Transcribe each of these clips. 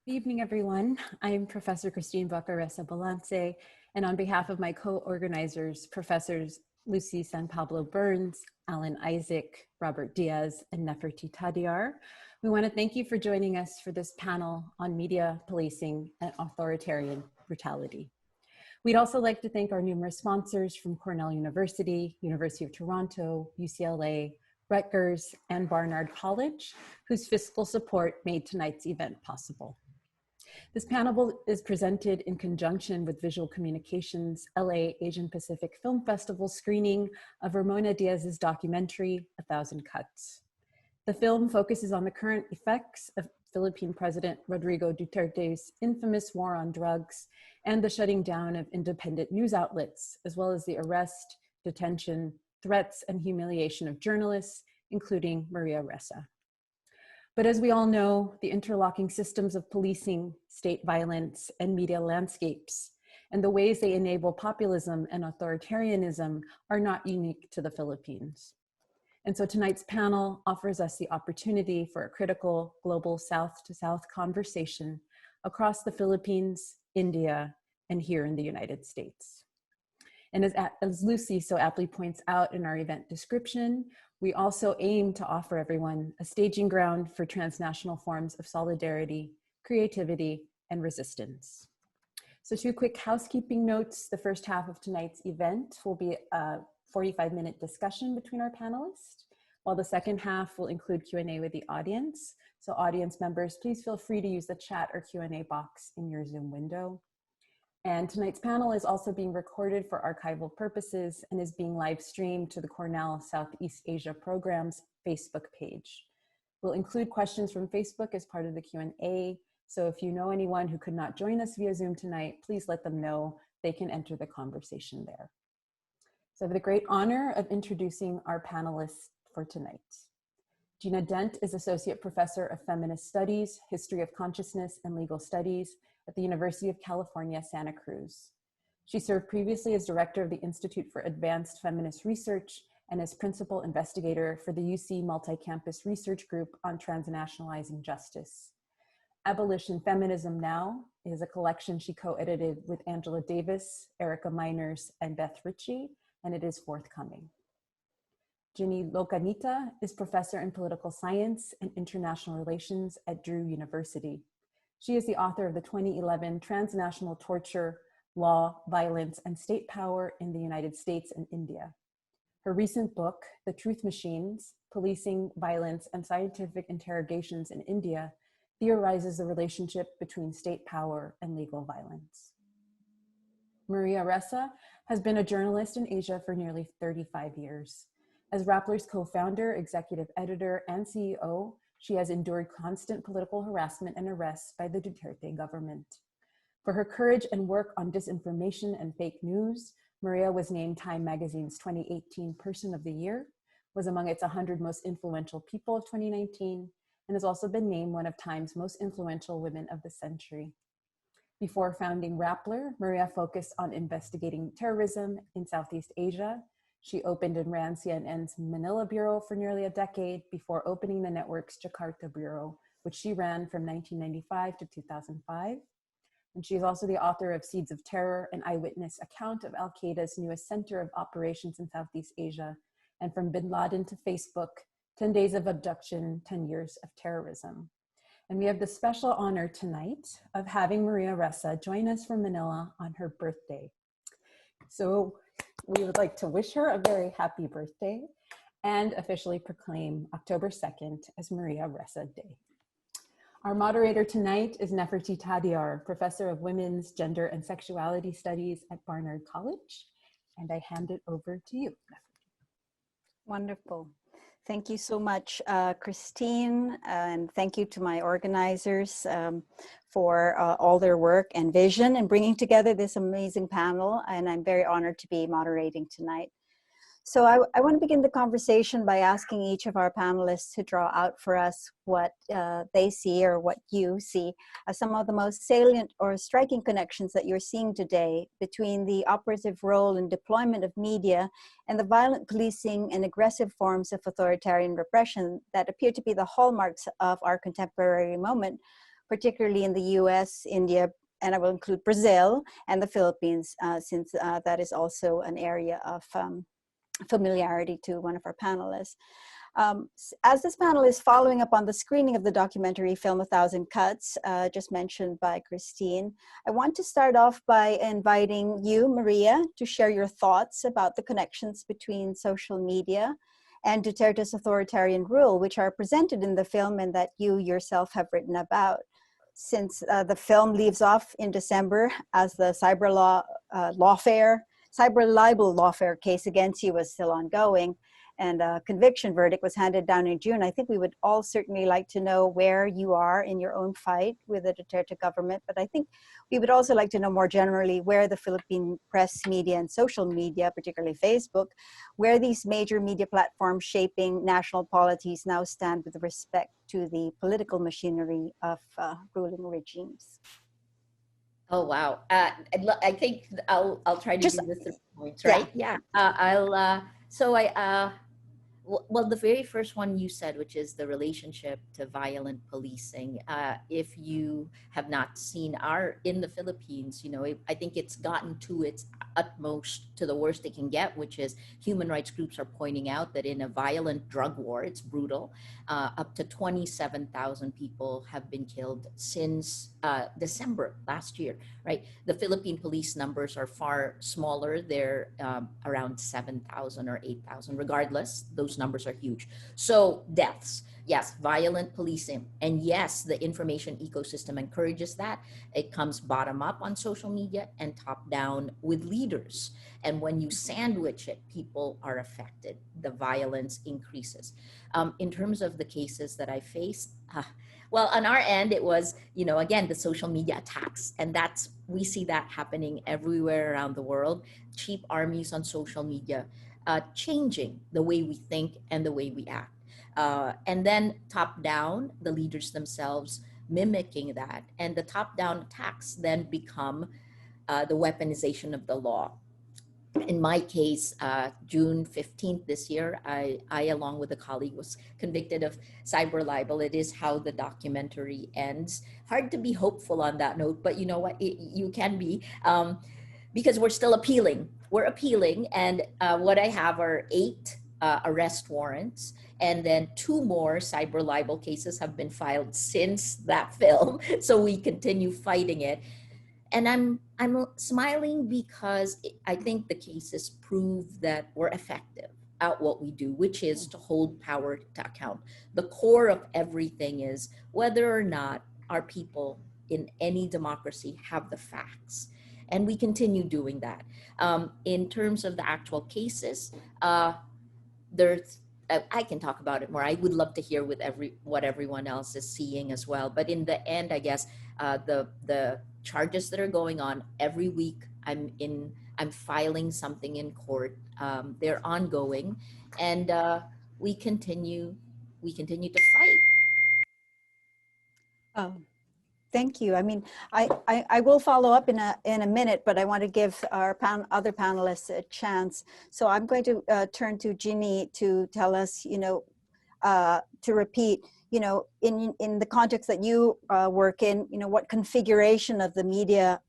Good evening, everyone. I'm Professor Christine Ressa Balance, and on behalf of my co-organizers, Professors Lucy San Pablo Burns, Alan Isaac, Robert Diaz, and Neferti Tadiar, we want to thank you for joining us for this panel on media policing and authoritarian brutality. We'd also like to thank our numerous sponsors from Cornell University, University of Toronto, UCLA, Rutgers, and Barnard College, whose fiscal support made tonight's event possible. This panel is presented in conjunction with Visual Communications LA Asian Pacific Film Festival screening of Ramona Diaz's documentary, 1,000 Cuts. The film focuses on the current effects of Philippine President Rodrigo Duterte's infamous war on drugs and the shutting down of independent news outlets, as well as the arrest, detention, threats, and humiliation of journalists, including Marielle Ressa. But as we all know, the interlocking systems of policing, state violence, and media landscapes, and the ways they enable populism and authoritarianism are not unique to the Philippines. And so tonight's panel offers us the opportunity for a critical global South-to-South conversation across the Philippines, India, and here in the United States. And as Lucy so aptly points out in our event description, we also aim to offer everyone a staging ground for transnational forms of solidarity, creativity, and resistance. So 2 quick housekeeping notes. The first half of tonight's event will be a 45-minute discussion between our panelists, while the second half will include Q&A with the audience. So audience members, please feel free to use the chat or Q&A box in your Zoom window. And tonight's panel is also being recorded for archival purposes and is being live streamed to the Cornell Southeast Asia Program's Facebook page. We'll include questions from Facebook as part of the Q&A. So if you know anyone who could not join us via Zoom tonight, please let them know. They can enter the conversation there. So I have the great honor of introducing our panelists for tonight. Gina Dent is Associate Professor of Feminist Studies, History of Consciousness, and Legal Studies at the University of California, Santa Cruz. She served previously as Director of the Institute for Advanced Feminist Research and as Principal Investigator for the UC Multi-Campus Research Group on Transnationalizing Justice. Abolition Feminism Now is a collection she co-edited with Angela Davis, Erica Miners, and Beth Ritchie, and it is forthcoming. Jinee Lokaneeta is Professor in Political Science and International Relations at Drew University. She is the author of the 2011 Transnational Torture, Law, Violence, and State Power in the United States and India. Her recent book, The Truth Machines, Policing, Violence, and Scientific Interrogations in India, theorizes the relationship between state power and legal violence. Marielle Ressa has been a journalist in Asia for nearly 35 years. As Rappler's co-founder, executive editor, and CEO, she has endured constant political harassment and arrests by the Duterte government. For her courage and work on disinformation and fake news, Marielle was named Time Magazine's 2018 Person of the Year, was among its 100 most influential people of 2019, and has also been named one of Time's most influential women of the century. Before founding Rappler, Marielle focused on investigating terrorism in Southeast Asia. She opened and ran CNN's Manila Bureau for nearly a decade before opening the network's Jakarta Bureau, which she ran from 1995 to 2005. And she is also the author of Seeds of Terror, an eyewitness account of Al-Qaeda's newest center of operations in Southeast Asia, and From Bin Laden to Facebook, 10 Days of Abduction, 10 Years of Terrorism. And we have the special honor tonight of having Marielle Ressa join us from Manila on her birthday. So we would like to wish her a very happy birthday and officially proclaim October 2nd as Marielle Ressa Day. Our moderator tonight is Neferti Tadiar, Professor of Women's, Gender, and Sexuality Studies at Barnard College. And I hand it over to you, Neferti. Wonderful. Thank you so much, Christine, and thank you to my organizers for all their work and vision in bringing together this amazing panel, and I'm very honored to be moderating tonight. So I want to begin the conversation by asking each of our panelists to draw out for us what they see or what you see as some of the most salient or striking connections that you're seeing today between the operative role and deployment of media and the violent policing and aggressive forms of authoritarian repression that appear to be the hallmarks of our contemporary moment, particularly in the US, India, and I will include Brazil and the Philippines, since that is also an area of familiarity to one of our panelists. As this panel is following up on the screening of the documentary film 1,000 Cuts, just mentioned by Christine, I want to start off by inviting you, Maria, to share your thoughts about the connections between social media and Duterte's authoritarian rule, which are presented in the film and that you yourself have written about. Since the film leaves off in December as the cyber libel lawfare case against you was still ongoing, and a conviction verdict was handed down in June, I think we would all certainly like to know where you are in your own fight with the Duterte government. But I think we would also like to know more generally where the Philippine press media and social media, particularly Facebook, where these major media platforms shaping national polities now stand with respect to the political machinery of ruling regimes. Oh, wow. I think I'll try to do this 3 points, right? Yeah. Well, the very first one you said, which is the relationship to violent policing. If you have not seen in the Philippines, I think it's gotten to its utmost, to the worst it can get, which is human rights groups are pointing out that in a violent drug war, it's brutal, up to 27,000 people have been killed since December last year, right? The Philippine police numbers are far smaller. They're around 7,000 or 8,000. Regardless, those numbers are huge. So deaths, yes, violent policing. And yes, the information ecosystem encourages that. It comes bottom up on social media and top down with leaders. And when you sandwich it, people are affected. The violence increases. In terms of the cases that I faced, well, on our end, it was, again, the social media attacks. And we see that happening everywhere around the world. Cheap armies on social media, changing the way we think and the way we act. And then top down, the leaders themselves mimicking that. And the top down attacks then become the weaponization of the law. In my case, June 15th this year, I, along with a colleague, was convicted of cyber libel. It is how the documentary ends. Hard to be hopeful on that note, but you know what? You can be, because we're still appealing. We're appealing, and what I have are 8 arrest warrants, and then 2 more cyber libel cases have been filed since that film. So we continue fighting it. And I'm smiling because I think the cases prove that we're effective at what we do, which is to hold power to account. The core of everything is whether or not our people in any democracy have the facts. And we continue doing that. In terms of the actual cases, I can talk about it more. I would love to hear what everyone else is seeing as well. But in the end, I guess the charges that are going on every week, I'm filing something in court. They're ongoing, and we continue to fight. Oh, thank you. I mean, I will follow up in a minute, but I want to give our other panelists a chance. So I'm going to turn to Jinee to tell us, to repeat, in the context that you work in, what configuration of the media,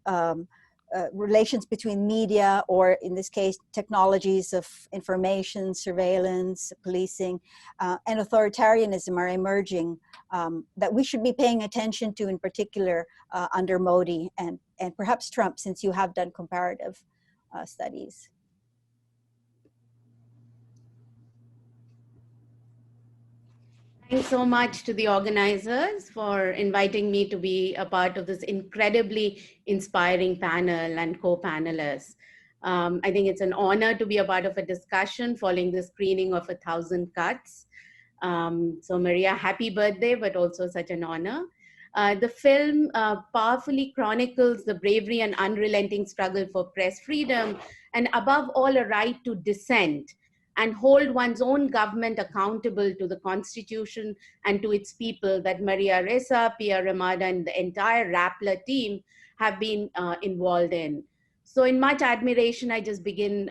relations between media, or in this case, technologies of information, surveillance, policing, and authoritarianism are emerging, that we should be paying attention to in particular under Modi and perhaps Trump, since you have done comparative studies. Thanks so much to the organizers for inviting me to be a part of this incredibly inspiring panel and co-panelists. I think it's an honor to be a part of a discussion following the screening of 1,000 Cuts. So Maria, happy birthday, but also such an honor. The film powerfully chronicles the bravery and unrelenting struggle for press freedom, and above all, a right to dissent and hold one's own government accountable to the Constitution and to its people that Maria Ressa, Pia Ramada, and the entire Rappler team have been involved in. So in much admiration, I just begin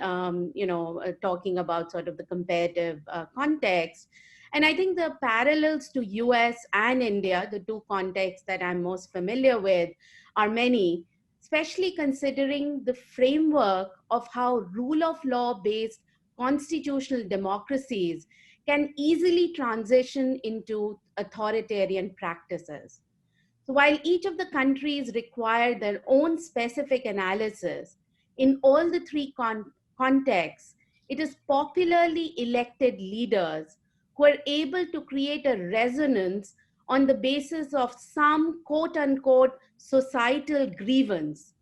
talking about sort of the comparative context. And I think the parallels to US and India, the two contexts that I'm most familiar with, are many, especially considering the framework of how rule of law based constitutional democracies can easily transition into authoritarian practices. So while each of the countries require their own specific analysis, in all the three contexts, it is popularly elected leaders who are able to create a resonance on the basis of some quote unquote societal grievance,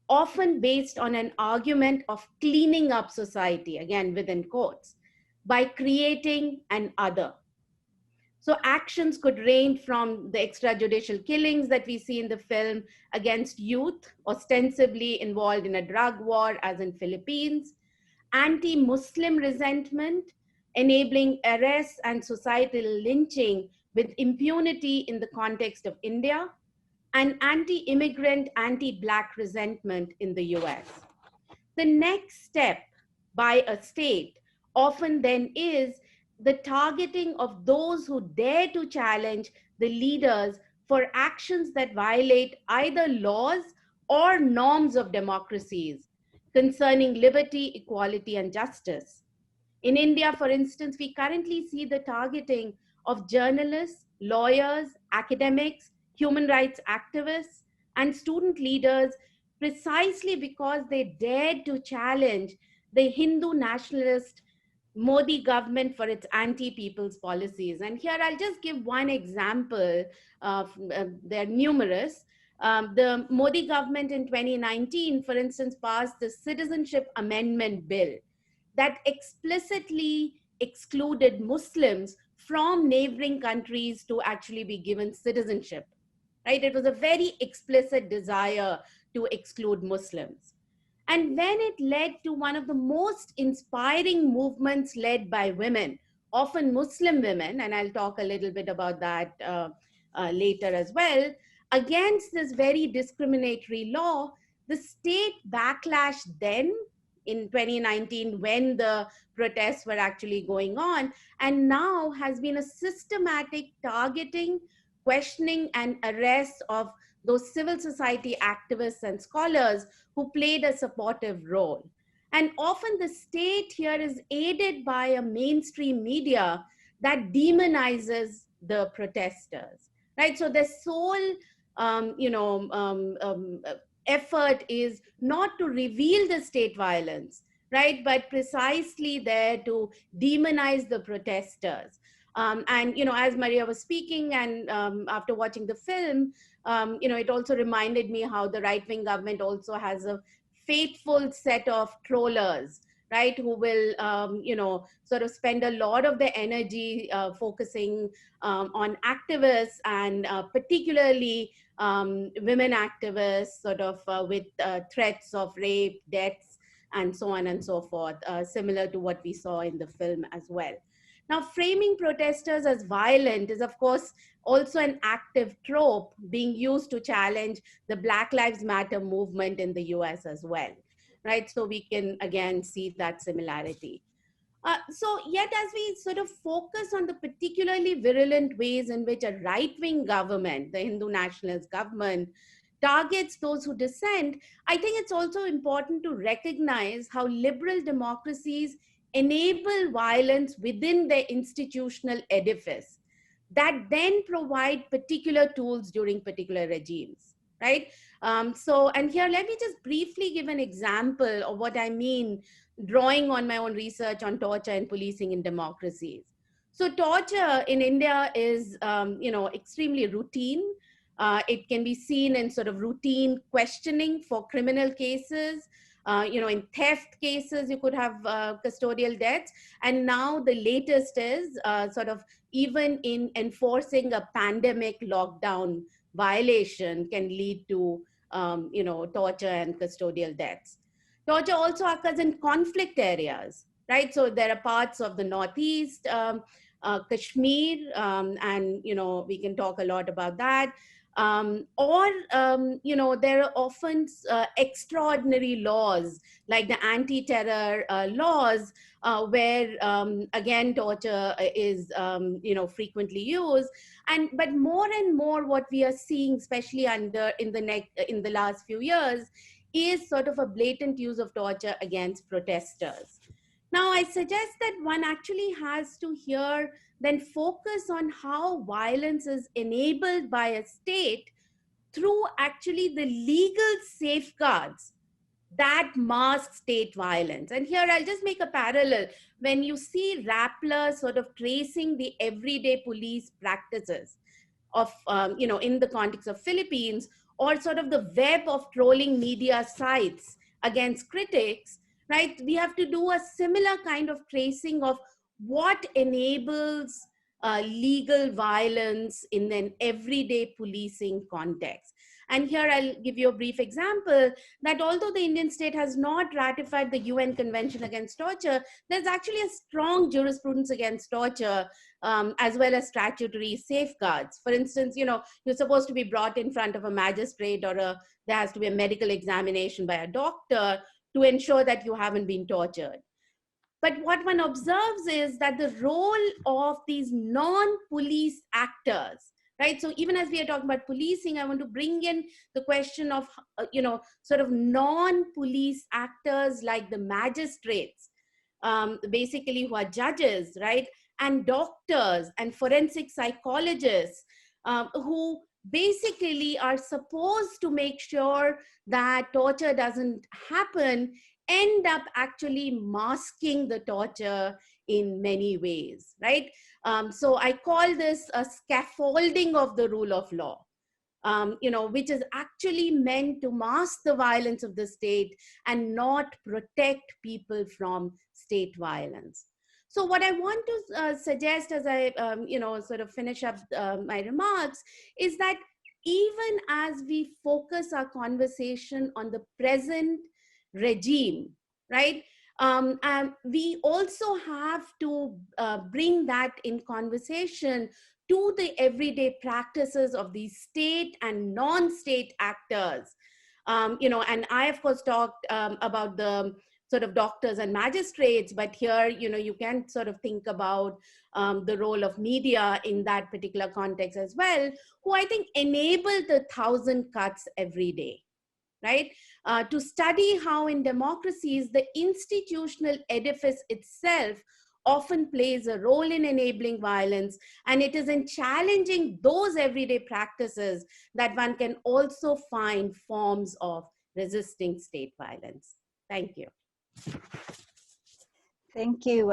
often based on an argument of cleaning up society, again within quotes, by creating an other. So actions could range from the extrajudicial killings that we see in the film against youth, ostensibly involved in a drug war, as in Philippines, anti-Muslim resentment, enabling arrests and societal lynching with impunity in the context of India, and anti-immigrant, anti-Black resentment in the US. The next step by a state often then is the targeting of those who dare to challenge the leaders for actions that violate either laws or norms of democracies concerning liberty, equality, and justice. In India, for instance, we currently see the targeting of journalists, lawyers, academics, human rights activists, and student leaders precisely because they dared to challenge the Hindu nationalist Modi government for its anti-people's policies. And here I'll just give one example. There are numerous. The Modi government in 2019, for instance, passed the Citizenship Amendment Bill that explicitly excluded Muslims from neighboring countries to actually be given citizenship, right? It was a very explicit desire to exclude Muslims. And then it led to one of the most inspiring movements led by women, often Muslim women, and I'll talk a little bit about that later as well, against this very discriminatory law. The state backlash then in 2019 when the protests were actually going on, and now has been a systematic targeting, questioning, and arrest of those civil society activists and scholars who played a supportive role. And often the state here is aided by a mainstream media that demonizes the protesters, right? So the sole, effort is not to reveal the state violence, right? But precisely there to demonize the protesters. And, as Maria was speaking and after watching the film, it also reminded me how the right-wing government also has a faithful set of trollers, right, who will, sort of spend a lot of their energy focusing on activists and particularly women activists, sort of with threats of rape, deaths, and so on and so forth, similar to what we saw in the film as well. Now, framing protesters as violent is, of course, also an active trope being used to challenge the Black Lives Matter movement in the US as well, right? So we can, again, see that similarity. So yet as we sort of focus on the particularly virulent ways in which a right-wing government, the Hindu nationalist government, targets those who dissent, I think it's also important to recognize how liberal democracies enable violence within their institutional edifice that then provide particular tools during particular regimes, right? And here, let me just briefly give an example of what I mean, drawing on my own research on torture and policing in democracies. So torture in India is, extremely routine. It can be seen in sort of routine questioning for criminal cases. In theft cases, you could have custodial deaths. And now the latest is sort of even in enforcing a pandemic lockdown violation can lead to, torture and custodial deaths. Torture also occurs in conflict areas, right? So there are parts of the Northeast, Kashmir, and, we can talk a lot about that. There are often extraordinary laws like the anti-terror laws, where again torture is frequently used. But more and more, what we are seeing, especially in the last few years, is sort of a blatant use of torture against protesters. Now, I suggest that one actually has to here then focus on how violence is enabled by a state through actually the legal safeguards that mask state violence. And here I'll just make a parallel. When you see Rappler sort of tracing the everyday police practices of, in the context of Philippines, or sort of the web of trolling media sites against critics, right? We have to do a similar kind of tracing of what enables legal violence in an everyday policing context. And here I'll give you a brief example that although the Indian state has not ratified the UN Convention Against Torture, there's actually a strong jurisprudence against torture, as well as statutory safeguards. For instance, you're supposed to be brought in front of a magistrate, or there has to be a medical examination by a doctor to ensure that you haven't been tortured. But what one observes is that the role of these non-police actors, right? So even as we are talking about policing, I want to bring in the question of, sort of non-police actors like the magistrates, basically who are judges, right? And doctors and forensic psychologists, who basically are supposed to make sure that torture doesn't happen, end up actually masking the torture in many ways, right? So I call this a scaffolding of the rule of law, which is actually meant to mask the violence of the state and not protect people from state violence. So what I want to suggest as I, sort of finish up my remarks is that even as we focus our conversation on the present regime, right? We also have to bring that in conversation to the everyday practices of these state and non-state actors. And I, of course, talked about the sort of doctors and magistrates, but here, you can sort of think about the role of media in that particular context as well, who I think enable the 1,000 cuts every day, right? To study how in democracies, the institutional edifice itself often plays a role in enabling violence. And it is in challenging those everyday practices that one can also find forms of resisting state violence. Thank you. Thank you,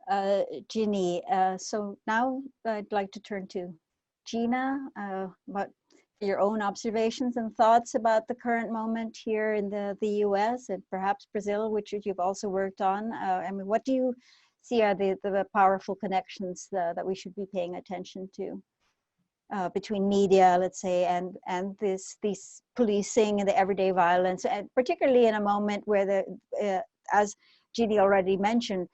Jinee. So now I'd like to turn to Gina, about your own observations and thoughts about the current moment here in the US and perhaps Brazil, which you've also worked on. What do you see are the powerful connections that we should be paying attention to between media, let's say, and these policing and the everyday violence, and particularly in a moment where as Jinee already mentioned,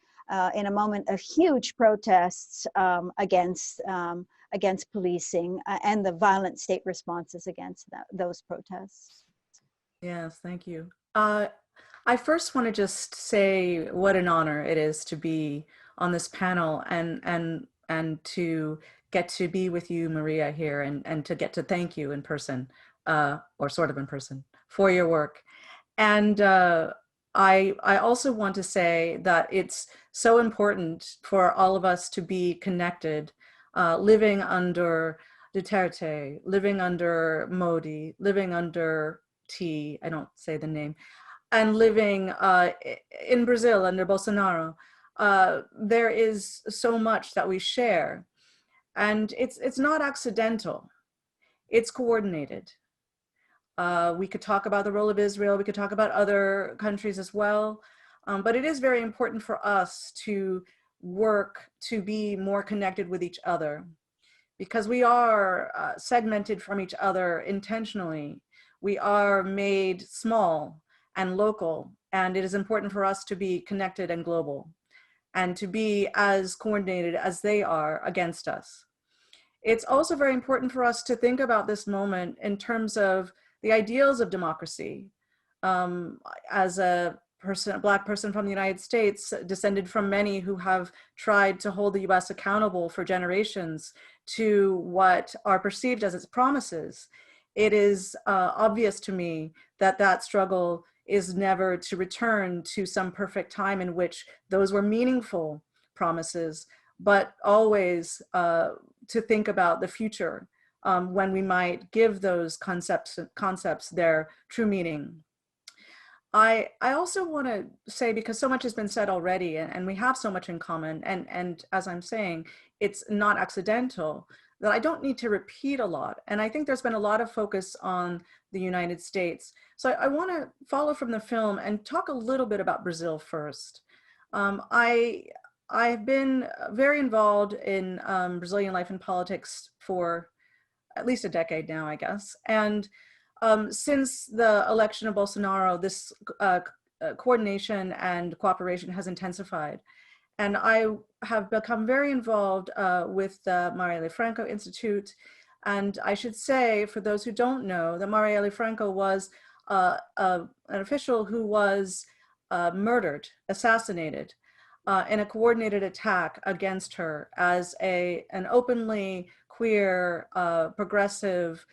in a moment of huge protests against policing and the violent state responses against those protests. Yes, thank you. I first want to just say what an honor it is to be on this panel and to get to be with you, Maria, here, and to get to thank you in person, or sort of in person, for your work. And I also want to say that it's so important for all of us to be connected, living under Duterte, living under Modi, living under T, I don't say the name, and living in Brazil under Bolsonaro. There is so much that we share, and it's not accidental, it's coordinated. We could talk about the role of Israel, we could talk about other countries as well, but it is very important for us to work to be more connected with each other, because we are segmented from each other intentionally. We are made small and local, and it is important for us to be connected and global, and to be as coordinated as they are against us. it's also very important for us to think about this moment in terms of the ideals of democracy. As a Black person from the United States, descended from many who have tried to hold the US accountable for generations to what are perceived as its promises, it is obvious to me that that struggle is never to return to some perfect time in which those were meaningful promises, but always to think about the future when we might give those concepts their true meaning. I also want to say, because so much has been said already, and we have so much in common, and as I'm saying, it's not accidental, that I don't need to repeat a lot. And I think there's been a lot of focus on the United States. So I want to follow from the film and talk a little bit about Brazil first. I've been very involved in Brazilian life and politics for at least a decade now, I guess. And since the election of Bolsonaro, this coordination and cooperation has intensified. And I have become very involved with the Marielle Franco Institute. And I should say, for those who don't know, that Marielle Franco was an official who was murdered, assassinated in a coordinated attack against her as an openly queer, progressive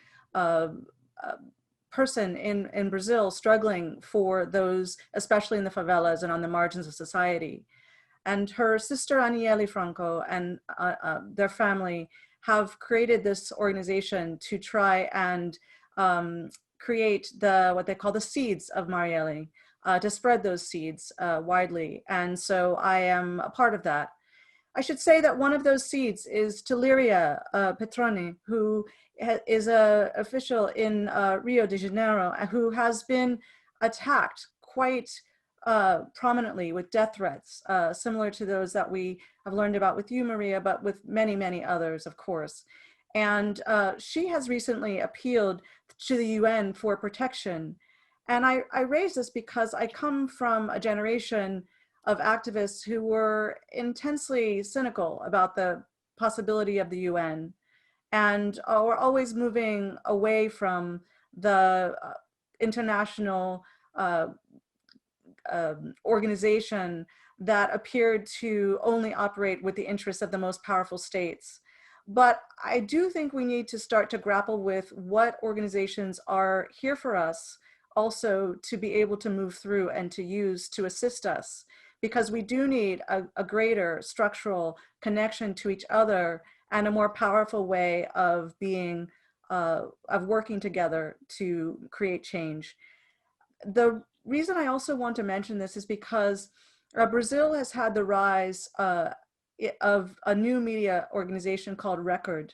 person in Brazil struggling for those, especially in the favelas and on the margins of society. And her sister Aniele Franco and their family have created this organization to try and create what they call the seeds of Marielle, to spread those seeds widely. And so I am a part of that. I should say that one of those seeds is Taliria Petrani, who is an official in Rio de Janeiro, who has been attacked quite prominently with death threats, similar to those that we have learned about with you, Maria, but with many, many others, of course. And she has recently appealed to the UN for protection. And I raise this because I come from a generation of activists who were intensely cynical about the possibility of the UN and were always moving away from the international organization that appeared to only operate with the interests of the most powerful states. But I do think we need to start to grapple with what organizations are here for us also to be able to move through and to use to assist us, because we do need a greater structural connection to each other and a more powerful way of being, of working together to create change. The reason I also want to mention this is because Brazil has had the rise of a new media organization called Record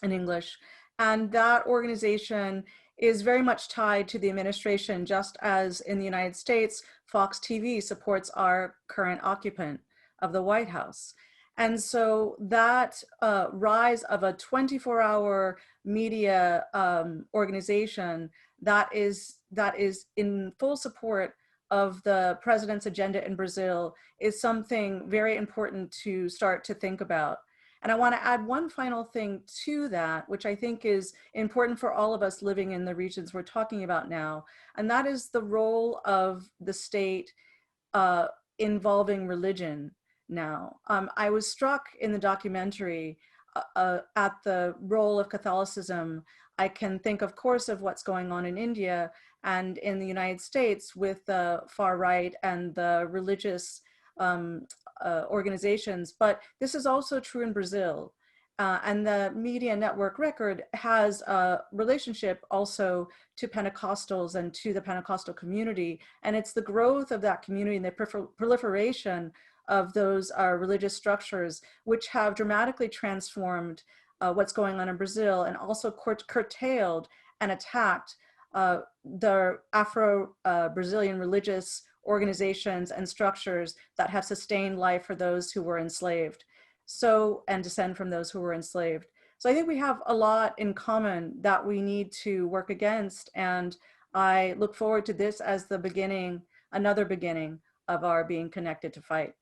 in English. And that organization is very much tied to the administration, just as in the United States, Fox TV supports our current occupant of the White House. And so that rise of a 24-hour media organization that is in full support of the president's agenda in Brazil is something very important to start to think about. And I want to add one final thing to that, which I think is important for all of us living in the regions we're talking about now, and that is the role of the state involving religion now. I was struck in the documentary at the role of Catholicism. I can think, of course, of what's going on in India and in the United States with the far right and the religious organizations, but this is also true in Brazil. And the media network Record has a relationship also to Pentecostals and to the Pentecostal community. And it's the growth of that community and the proliferation of those religious structures which have dramatically transformed what's going on in Brazil, and also curtailed and attacked the Afro-Brazilian religious organizations and structures that have sustained life for those who were enslaved, and descend from those who were enslaved. So I think we have a lot in common that we need to work against, and I look forward to this as the beginning, another beginning of our being connected to fight.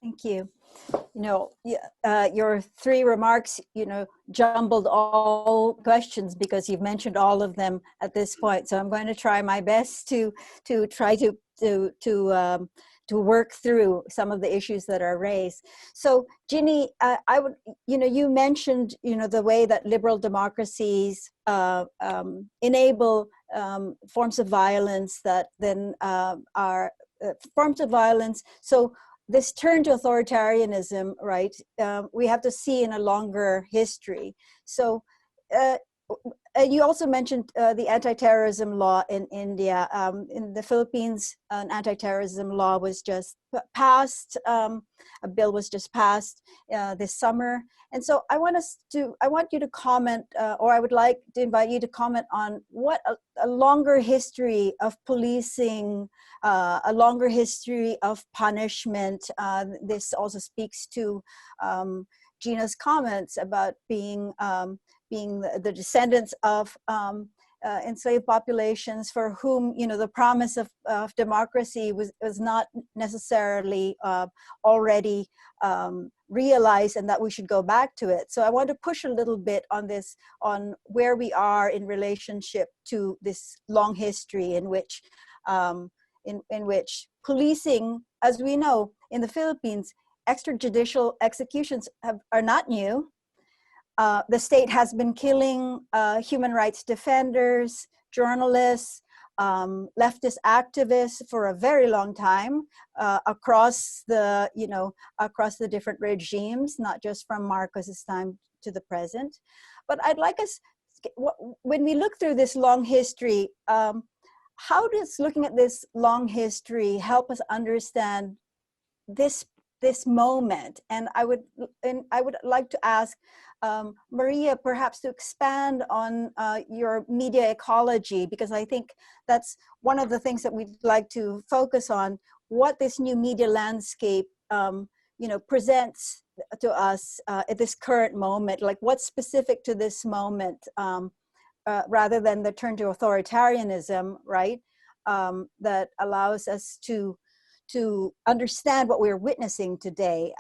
Thank you. your three remarks, jumbled all questions because you've mentioned all of them at this point. So I'm going to try my best to try to work through some of the issues that are raised. So Jinee, I would, you mentioned, the way that liberal democracies enable forms of violence that then are forms of violence. So this turn to authoritarianism, right, we have to see in a longer history. So you also mentioned the anti-terrorism law in India. In the Philippines, an anti-terrorism law was just passed. A bill was just passed this summer. And so I want you to comment, or I would like to invite you to comment on what a longer history of policing, a longer history of punishment. This also speaks to Gina's comments about being the descendants of enslaved populations for whom, the promise of democracy was not necessarily already realized, and that we should go back to it. So I want to push a little bit on this, on where we are in relationship to this long history in which policing, as we know, in the Philippines, extrajudicial executions are not new. The state has been killing human rights defenders, journalists, leftist activists for a very long time across the different regimes, not just from Marcos's time to the present. But I'd like us, when we look through this long history, how does looking at this long history help us understand this moment? And I would like to ask Maria, perhaps to expand on your media ecology, because I think that's one of the things that we'd like to focus on, what this new media landscape presents to us at this current moment, like what's specific to this moment, rather than the turn to authoritarianism, right, that allows us to understand what we're witnessing today.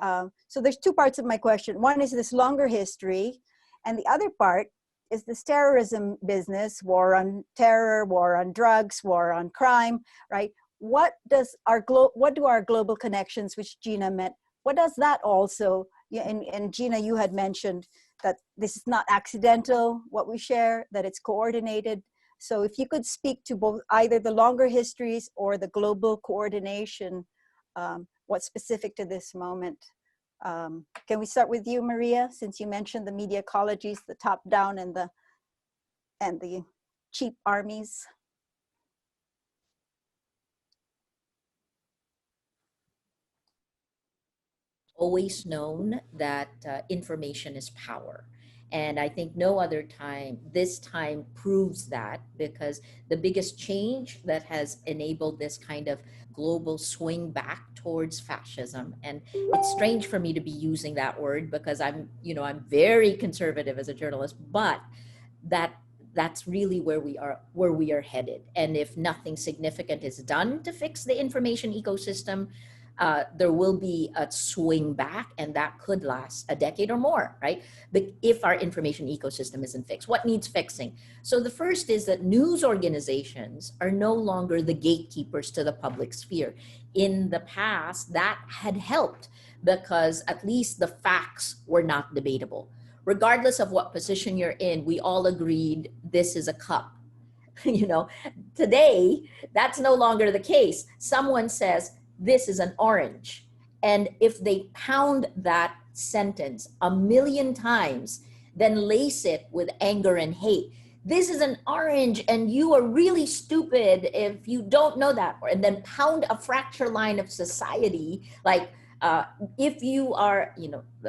So there's two parts of my question. One is this longer history, and the other part is this terrorism business, war on terror, war on drugs, war on crime, right? What do our global connections, which Gina meant, what does that also, and Gina, you had mentioned that this is not accidental, what we share, that it's coordinated. So if you could speak to both either the longer histories or the global coordination, what's specific to this moment. Can we start with you, Maria, since you mentioned the media ecologies, the top down and the cheap armies? Always known that information is power. And I think no other time, this time proves that, because the biggest change that has enabled this kind of global swing back towards fascism, and it's strange for me to be using that word because I'm very conservative as a journalist, but that's really where we are headed. And if nothing significant is done to fix the information ecosystem, there will be a swing back, and that could last a decade or more, right? But if our information ecosystem isn't fixed, what needs fixing? So the first is that news organizations are no longer the gatekeepers to the public sphere. In the past, that had helped because at least the facts were not debatable. Regardless of what position you're in, we all agreed this is a cup. Today, that's no longer the case. Someone says, this is an orange. And if they pound that sentence 1,000,000 times, then lace it with anger and hate. This is an orange and you are really stupid if you don't know that. And then pound a fracture line of society. Like if you are,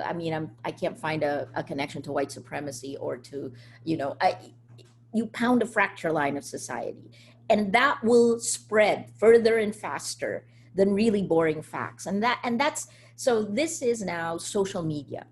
I can't find a connection to white supremacy or to, you pound a fracture line of society. And that will spread further and faster than really boring facts. So this is now social media.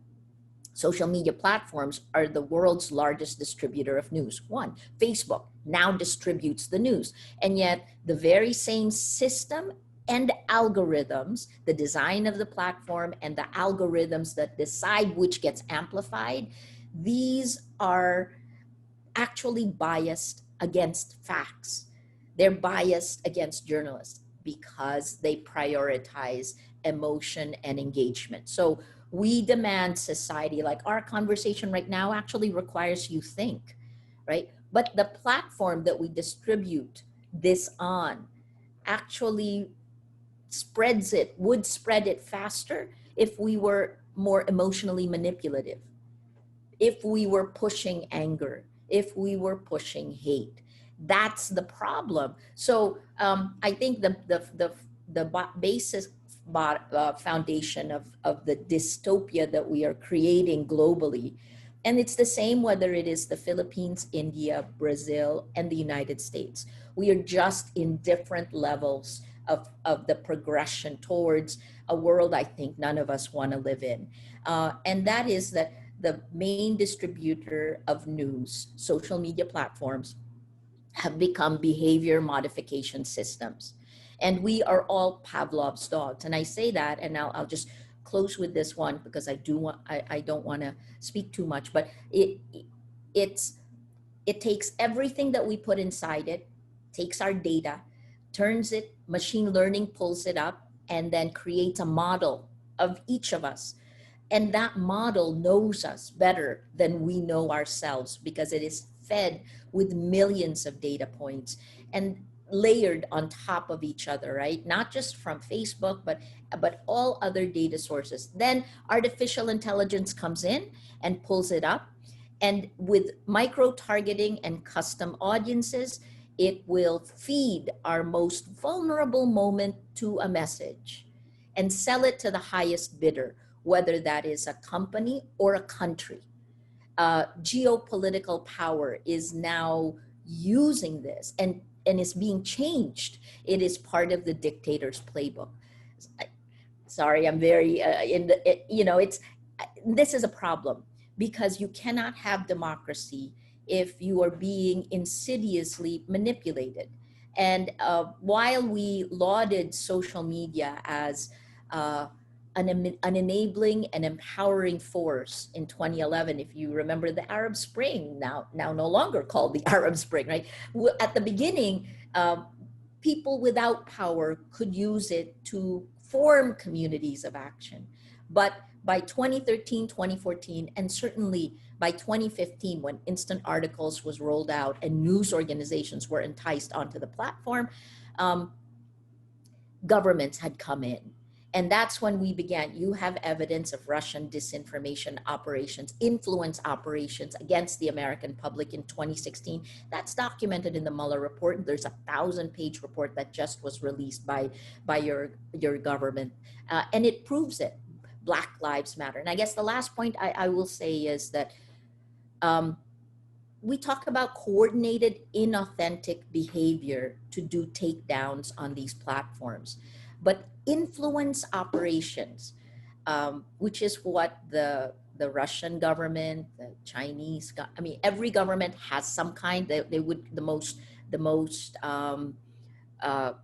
Social media platforms are the world's largest distributor of news. One, Facebook now distributes the news. And yet the very same system and algorithms, the design of the platform and the algorithms that decide which gets amplified, these are actually biased against facts. They're biased against journalists because they prioritize emotion and engagement. So we demand society, like our conversation right now actually requires you think, right? But the platform that we distribute this on actually would spread it faster if we were more emotionally manipulative, if we were pushing anger, if we were pushing hate. That's the problem. So I think the basis foundation of the dystopia that we are creating globally, and it's the same whether it is the Philippines, India, Brazil, and the United States. We are just in different levels of the progression towards a world I think none of us want to live in. And that is that the main distributor of news, social media platforms, have become behavior modification systems. And we are all Pavlov's dogs. And I say that, and I'll just close with this one because I don't want to speak too much, but it takes everything that we put inside it, takes our data, turns it, machine learning pulls it up, and then creates a model of each of us. And that model knows us better than we know ourselves because it is fed with millions of data points and layered on top of each other, right? Not just from Facebook, but all other data sources. Then artificial intelligence comes in and pulls it up. And with micro-targeting and custom audiences, it will feed our most vulnerable moment to a message and sell it to the highest bidder, whether that is a company or a country. Geopolitical power is now using this and is being changed. It is part of the dictator's playbook. Sorry, I'm very, this is a problem because you cannot have democracy if you are being insidiously manipulated. And while we lauded social media as an enabling and empowering force in 2011, if you remember the Arab Spring, now no longer called the Arab Spring, right? At the beginning, people without power could use it to form communities of action. But by 2013, 2014, and certainly by 2015, when instant articles was rolled out and news organizations were enticed onto the platform, governments had come in. And that's when we began. You have evidence of Russian disinformation operations, influence operations against the American public in 2016. That's documented in the Mueller report. There's a 1,000-page report that just was released by your government. And it proves it. Black Lives Matter. And I guess the last point I will say is that we talk about coordinated, inauthentic behavior to do takedowns on these platforms. But influence operations, which is what the Russian government, the Chinese, every government has some kind. They would the most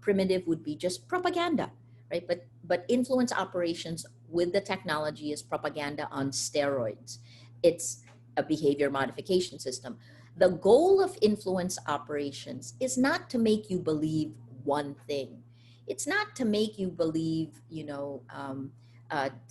primitive would be just propaganda, right? But influence operations with the technology is propaganda on steroids. It's a behavior modification system. The goal of influence operations is not to make you believe one thing. It's not to make you believe,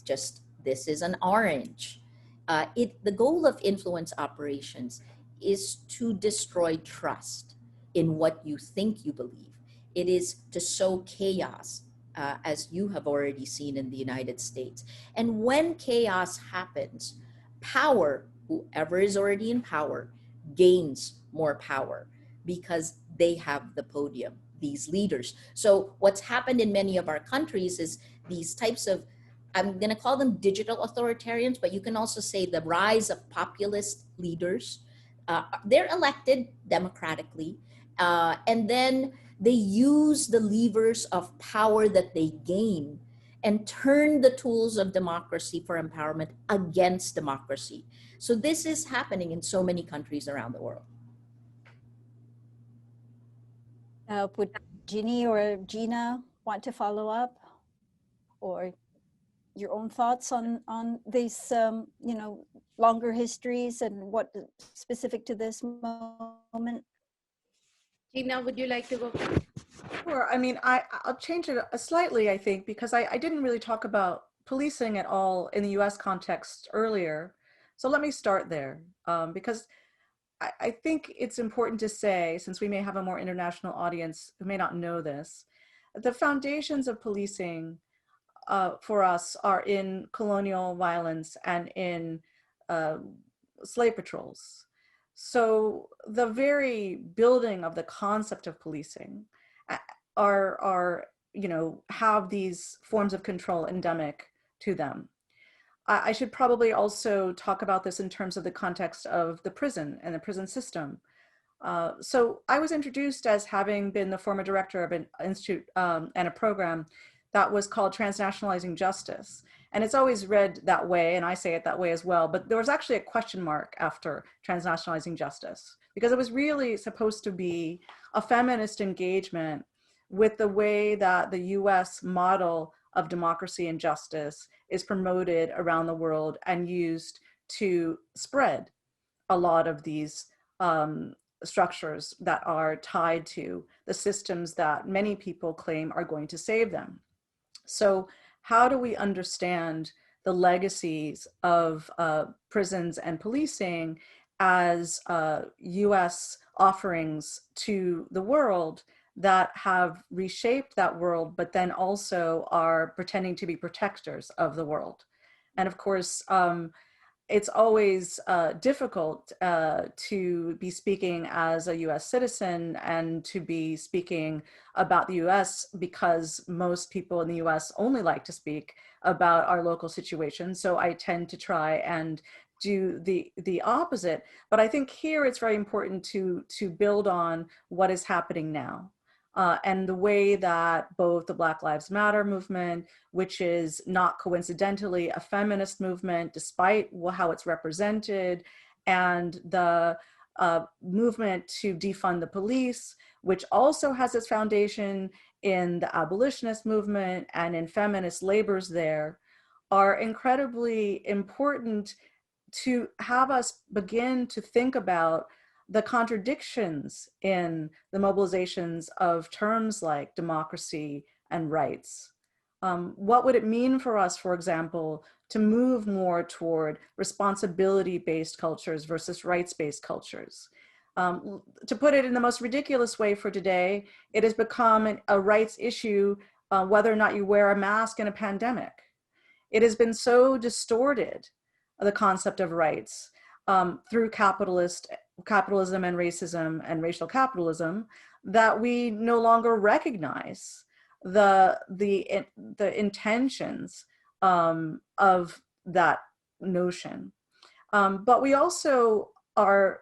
just this is an orange. The goal of influence operations is to destroy trust in what you think you believe. It is to sow chaos, as you have already seen in the United States. And when chaos happens, power, whoever is already in power, gains more power because they have the podium, these leaders. So what's happened in many of our countries is these types of, I'm going to call them digital authoritarians, but you can also say the rise of populist leaders. They're elected democratically, and then they use the levers of power that they gain and turn the tools of democracy for empowerment against democracy. So this is happening in so many countries around the world. Would Jinee or Gina want to follow up, or your own thoughts on these, you know, longer histories and what specific to this moment? Gina, would you like to go? Sure. I mean, I'll change it slightly, I think, because I didn't really talk about policing at all in the US context earlier. So let me start there, because I think it's important to say, since we may have a more international audience who may not know this, the foundations of policing for us are in colonial violence and in uh, slave patrols. So the very building of the concept of policing are you know, have these forms of control endemic to them. I should probably also talk about this in terms of the context of the prison and the prison system. So I was introduced as having been the former director of an institute and a program that was called Transnationalizing Justice. And it's always read that way, and I say it that way as well, but there was actually a question mark after Transnationalizing Justice, because it was really supposed to be a feminist engagement with the way that the US model of democracy and justice is promoted around the world and used to spread a lot of these structures that are tied to the systems that many people claim are going to save them. So how do we understand the legacies of prisons and policing as US offerings to the world that have reshaped that world, but then also are pretending to be protectors of the world? And of course, it's always difficult to be speaking as a US citizen and to be speaking about the US, because most people in the US only like to speak about our local situation. So I tend to try and do the opposite. But I think here it's very important to build on what is happening now. And the way that both the Black Lives Matter movement, which is not coincidentally a feminist movement, despite how it's represented, and the movement to defund the police, which also has its foundation in the abolitionist movement and in feminist labors there, are incredibly important to have us begin to think about the contradictions in the mobilizations of terms like democracy and rights. What would it mean for us, for example, to move more toward responsibility-based cultures versus rights-based cultures? To put it in the most ridiculous way for today, it has become a rights issue whether or not you wear a mask in a pandemic. It has been so distorted, the concept of rights, through capitalism and racism and racial capitalism, that we no longer recognize the intentions of that notion. But we also are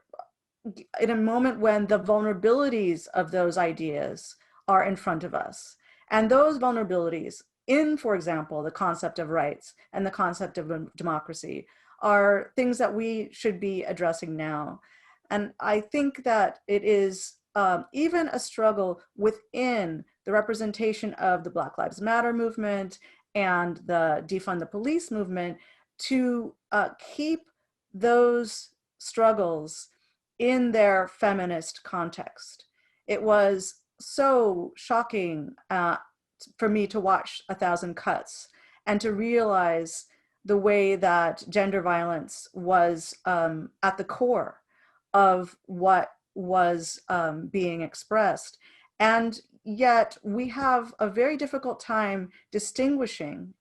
in a moment when the vulnerabilities of those ideas are in front of us. And those vulnerabilities in, for example, the concept of rights and the concept of democracy are things that we should be addressing now. And I think that it is even a struggle within the representation of the Black Lives Matter movement and the defund the police movement to keep those struggles in their feminist context. It was so shocking for me to watch 1,000 Cuts and to realize the way that gender violence was at the core of what was being expressed. And yet we have a very difficult time distinguishing,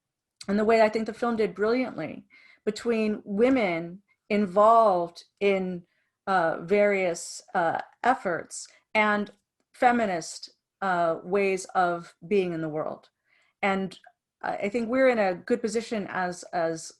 in the way I think the film did brilliantly, between women involved in various efforts and feminist ways of being in the world. And I think we're in a good position as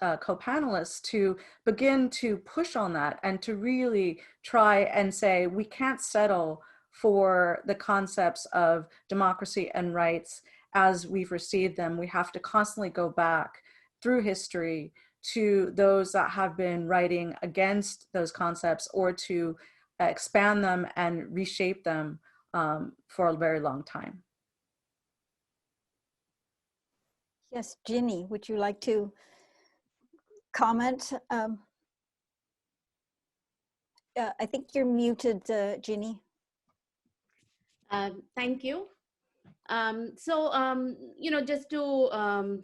co-panelists to begin to push on that and to really try and say, we can't settle for the concepts of democracy and rights as we've received them. We have to constantly go back through history to those that have been writing against those concepts, or to expand them and reshape them for a very long time. Yes, Jinee, would you like to comment? I think you're muted, Jinee. Thank you. Just to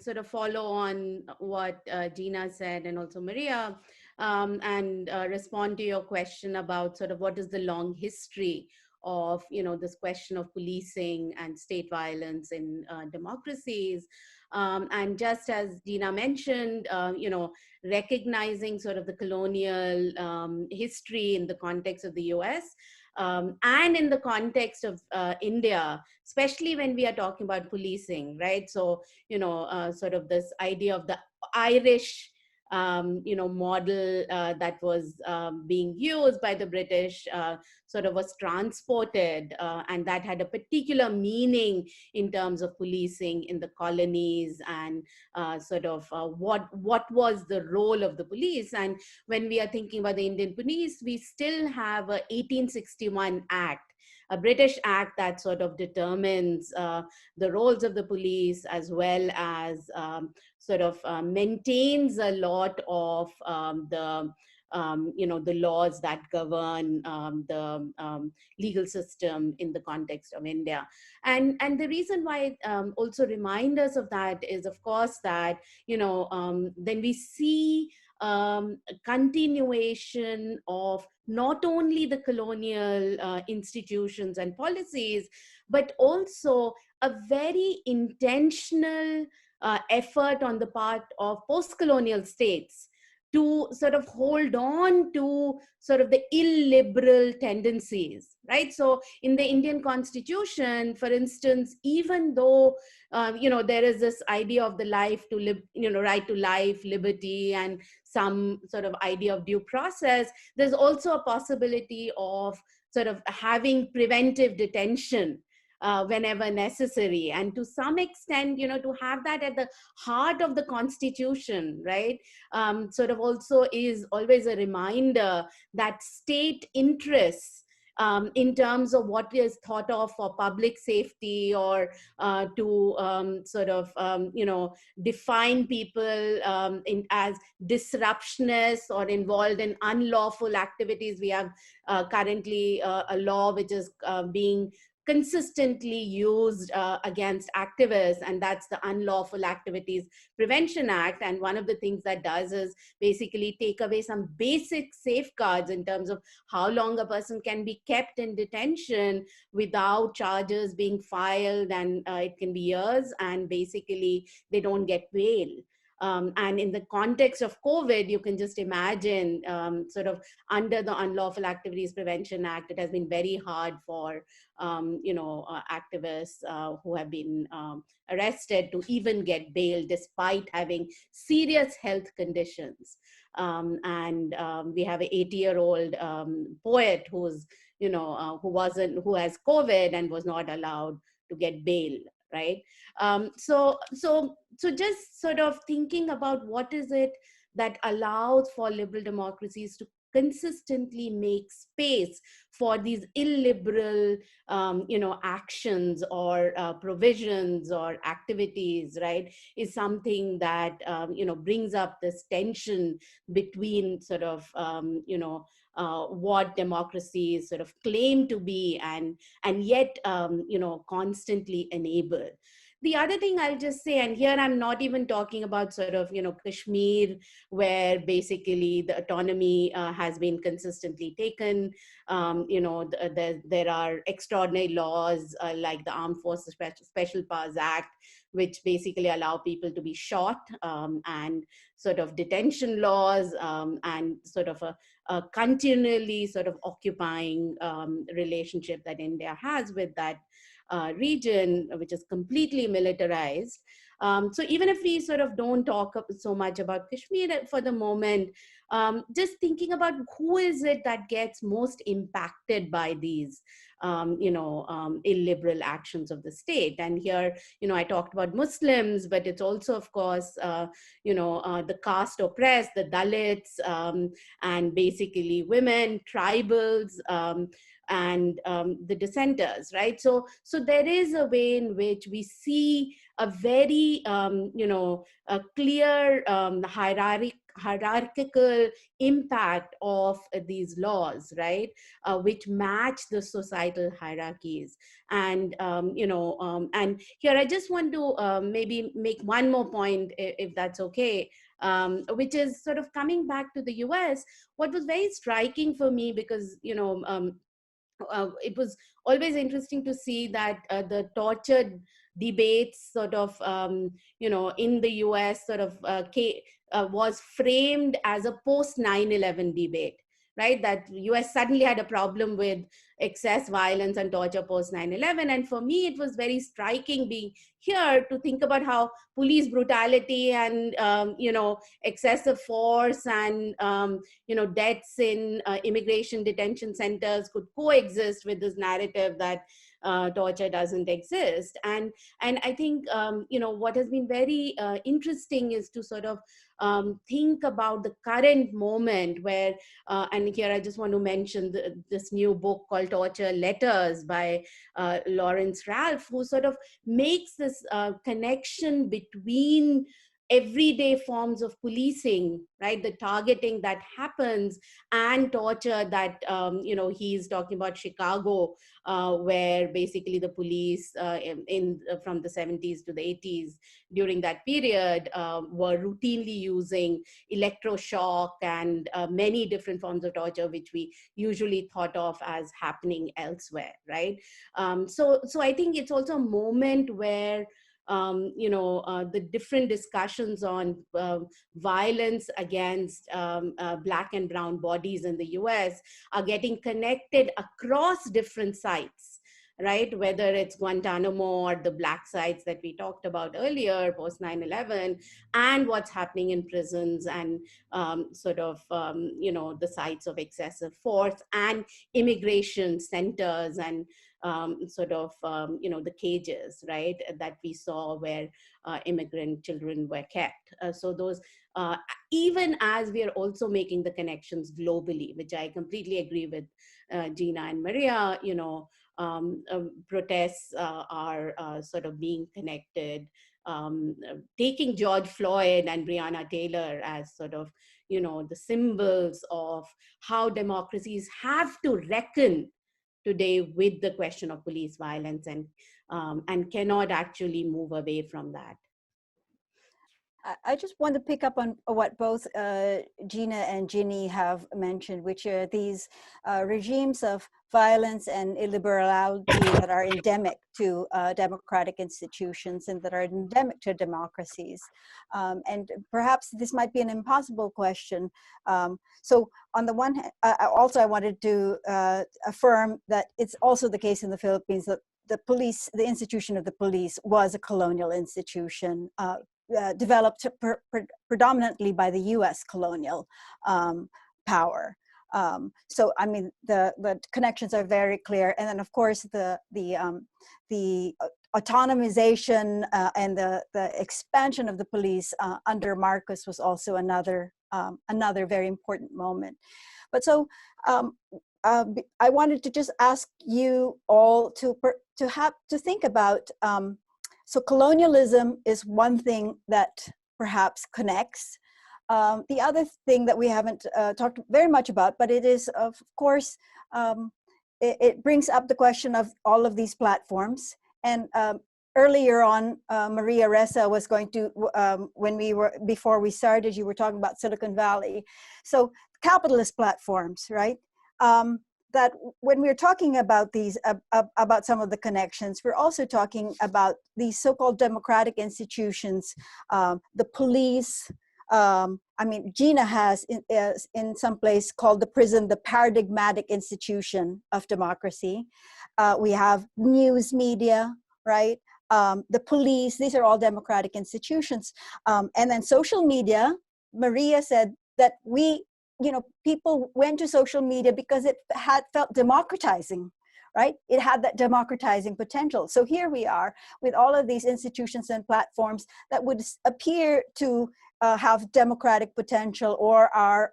sort of follow on what Gina said and also Maria, and respond to your question about sort of what is the long history of, this question of policing and state violence in democracies. And just as Gina mentioned, recognizing sort of the colonial history in the context of the US, and in the context of India, especially when we are talking about policing, right? So, sort of this idea of the Irish, model that was being used by the British, sort of was transported, and that had a particular meaning in terms of policing in the colonies, and what was the role of the police. And when we are thinking about the Indian police, we still have a 1861 Act, a British act that sort of determines the roles of the police, as well as maintains a lot of the laws that govern the legal system in the context of India. And the reason why also remind us of that is, of course, that, then we see a continuation of not only the colonial institutions and policies, but also a very intentional effort on the part of post-colonial states to sort of hold on to sort of the illiberal tendencies, right? So in the Indian Constitution, for instance, even though, there is this idea of the life to live, right to life, liberty, and some sort of idea of due process, there's also a possibility of sort of having preventive detention whenever necessary. And to some extent, to have that at the heart of the Constitution, right, sort of also is always a reminder that state interests, in terms of what is thought of for public safety, or to define people as disruptionists or involved in unlawful activities. We have currently a law which is being consistently used against activists, and that's the Unlawful Activities Prevention Act. And one of the things that does is basically take away some basic safeguards in terms of how long a person can be kept in detention without charges being filed, and it can be years, and basically they don't get bail. And in the context of COVID, you can just imagine sort of under the Unlawful Activities Prevention Act, it has been very hard for, activists who have been arrested to even get bail despite having serious health conditions. And we have an 80-year-old poet who's, who has COVID and was not allowed to get bail, right? So just sort of thinking about what is it that allows for liberal democracies to consistently make space for these illiberal, actions or provisions or activities, right, is something that, brings up this tension between sort of, what democracies sort of claim to be, and yet, constantly enable. The other thing I'll just say, and here I'm not even talking about sort of, Kashmir, where basically the autonomy has been consistently taken. There are extraordinary laws like the Armed Forces Special Powers Act, which basically allow people to be shot, and sort of detention laws, and sort of a continually sort of occupying relationship that India has with that region, which is completely militarized. So even if we sort of don't talk so much about Kashmir for the moment, just thinking about who is it that gets most impacted by these, illiberal actions of the state. And here, I talked about Muslims, but it's also, of course, the caste oppressed, the Dalits, and basically women, tribals, and the dissenters, right? So there is a way in which we see a very, a clear hierarchical impact of these laws, right, which match the societal hierarchies. And and here I just want to maybe make one more point, if that's okay, which is sort of coming back to the US. What was very striking for me, because it was always interesting to see that the torture debates sort of in the US sort of was framed as a post 9/11 debate, right? That US suddenly had a problem with excess violence and torture post 9/11. And for me, it was very striking being here to think about how police brutality and excessive force and deaths in immigration detention centers could coexist with this narrative that torture doesn't exist. And I think what has been very interesting is to sort of think about the current moment where, and here I just want to mention this new book called Torture Letters by Lawrence Ralph, who sort of makes this connection between everyday forms of policing, right, the targeting that happens, and torture that he's talking about Chicago, where basically the police from the 70s to the 80s, during that period, were routinely using electroshock and many different forms of torture, which we usually thought of as happening elsewhere, right? So I think it's also a moment where the different discussions on violence against Black and brown bodies in the US are getting connected across different sites, right? Whether it's Guantanamo or the Black sites that we talked about earlier, post 9/11, and what's happening in prisons and the sites of excessive force and immigration centers and the cages, right, that we saw where immigrant children were kept. So those, even as we are also making the connections globally, which I completely agree with Gina and Maria, protests are sort of being connected, taking George Floyd and Breonna Taylor as sort of, the symbols of how democracies have to reckon today with the question of police violence and cannot actually move away from that. I just want to pick up on what both Gina and Jinee have mentioned, which are these regimes of violence and illiberality that are endemic to democratic institutions and that are endemic to democracies. And perhaps this might be an impossible question. So on the one hand, also I wanted to affirm that it's also the case in the Philippines that the police, the institution of the police, was a colonial institution, developed predominantly by the U.S. colonial power. So I mean, the connections are very clear, and then of course the autonomization and the expansion of the police under Marcos was also another very important moment. But so I wanted to just ask you all to think about. So colonialism is one thing that perhaps connects. The other thing that we haven't talked very much about, but it is, of course, it brings up the question of all of these platforms. And earlier on, Maria Ressa was going to, before we started, you were talking about Silicon Valley. So capitalist platforms, right? That when we're talking about these, about some of the connections, we're also talking about these so-called democratic institutions, the police. I mean, Gina has in some place called the prison the paradigmatic institution of democracy. We have news media, right? The police, these are all democratic institutions. And then social media, Maria said that people went to social media because it had felt democratizing, right? It had that democratizing potential. So here we are with all of these institutions and platforms that would appear to have democratic potential, or are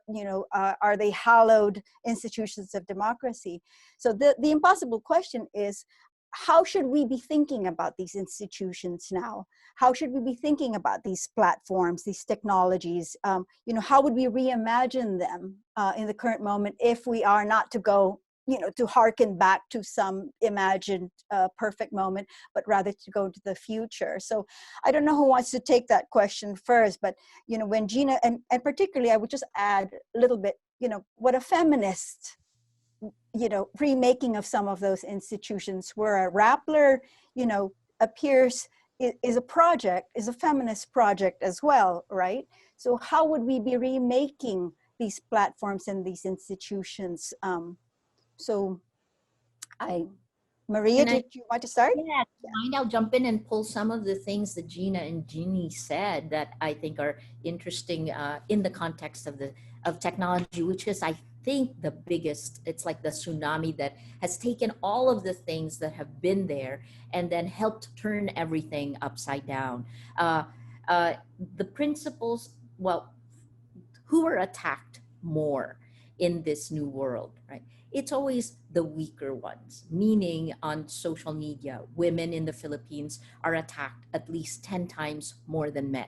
they hallowed institutions of democracy? So the impossible question is, how should we be thinking about these institutions now? How should we be thinking about these platforms, these technologies? How would we reimagine them in the current moment if we are not to go, to hearken back to some imagined perfect moment, but rather to go to the future? So I don't know who wants to take that question first, but, when Gina, and particularly I would just add a little bit, what a feminist remaking of some of those institutions, where a Rappler, appears is a feminist project as well, right? So how would we be remaking these platforms and these institutions? Maria, did you want to start? Yeah, mind I'll jump in and pull some of the things that Gina and Jinee said that I think are interesting in the context of technology, which is, I think, the biggest. It's like the tsunami that has taken all of the things that have been there and then helped turn everything upside down. The principles, well, who are attacked more in this new world, right? It's always the weaker ones, meaning on social media, women in the Philippines are attacked at least 10 times more than men.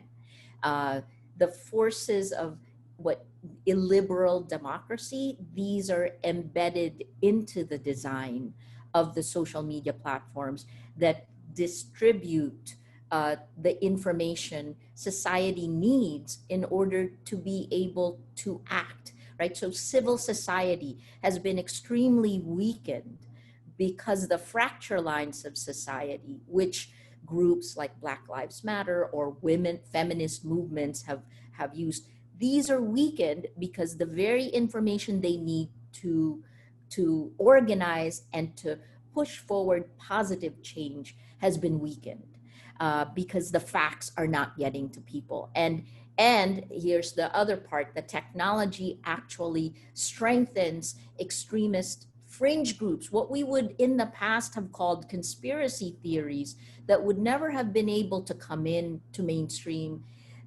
The forces of what illiberal democracy, these are embedded into the design of the social media platforms that distribute the information society needs in order to be able to act, right? So civil society has been extremely weakened because the fracture lines of society, which groups like Black Lives Matter or women feminist movements have used, these are weakened because the very information they need to organize and to push forward positive change has been weakened because the facts are not getting to people. And here's the other part: the technology actually strengthens extremist fringe groups, what we would in the past have called conspiracy theories that would never have been able to come in to mainstream.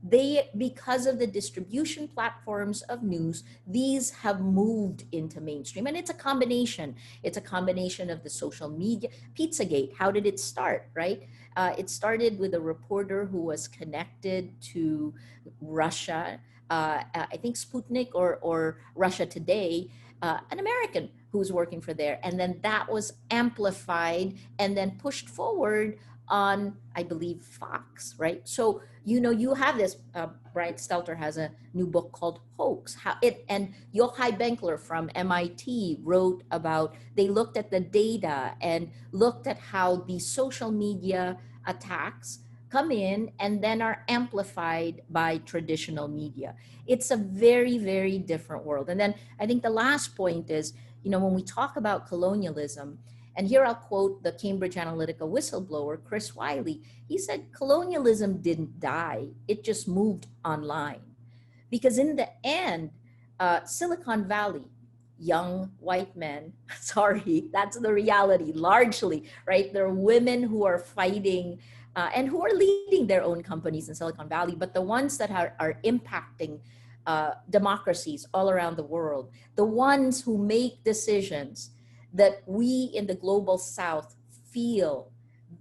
They, because of the distribution platforms of news, these have moved into mainstream. And it's a combination. It's a combination of the social media. Pizzagate, how did it start, right? It started with a reporter who was connected to Russia, I think Sputnik or Russia Today, an American who was working for there. And then that was amplified and then pushed forward on, I believe, Fox, right? So, you have this, Brian Stelter has a new book called Hoax. And Yochai Benkler from MIT wrote about, they looked at the data and looked at how these social media attacks come in and then are amplified by traditional media. It's a very, very different world. And then I think the last point is, when we talk about colonialism, and here I'll quote the Cambridge Analytica whistleblower, Chris Wiley. He said, colonialism didn't die, it just moved online. Because in the end, Silicon Valley, young white men, sorry, that's the reality, largely, right? There are women who are fighting and who are leading their own companies in Silicon Valley, but the ones that are impacting democracies all around the world, the ones who make decisions that we in the global South feel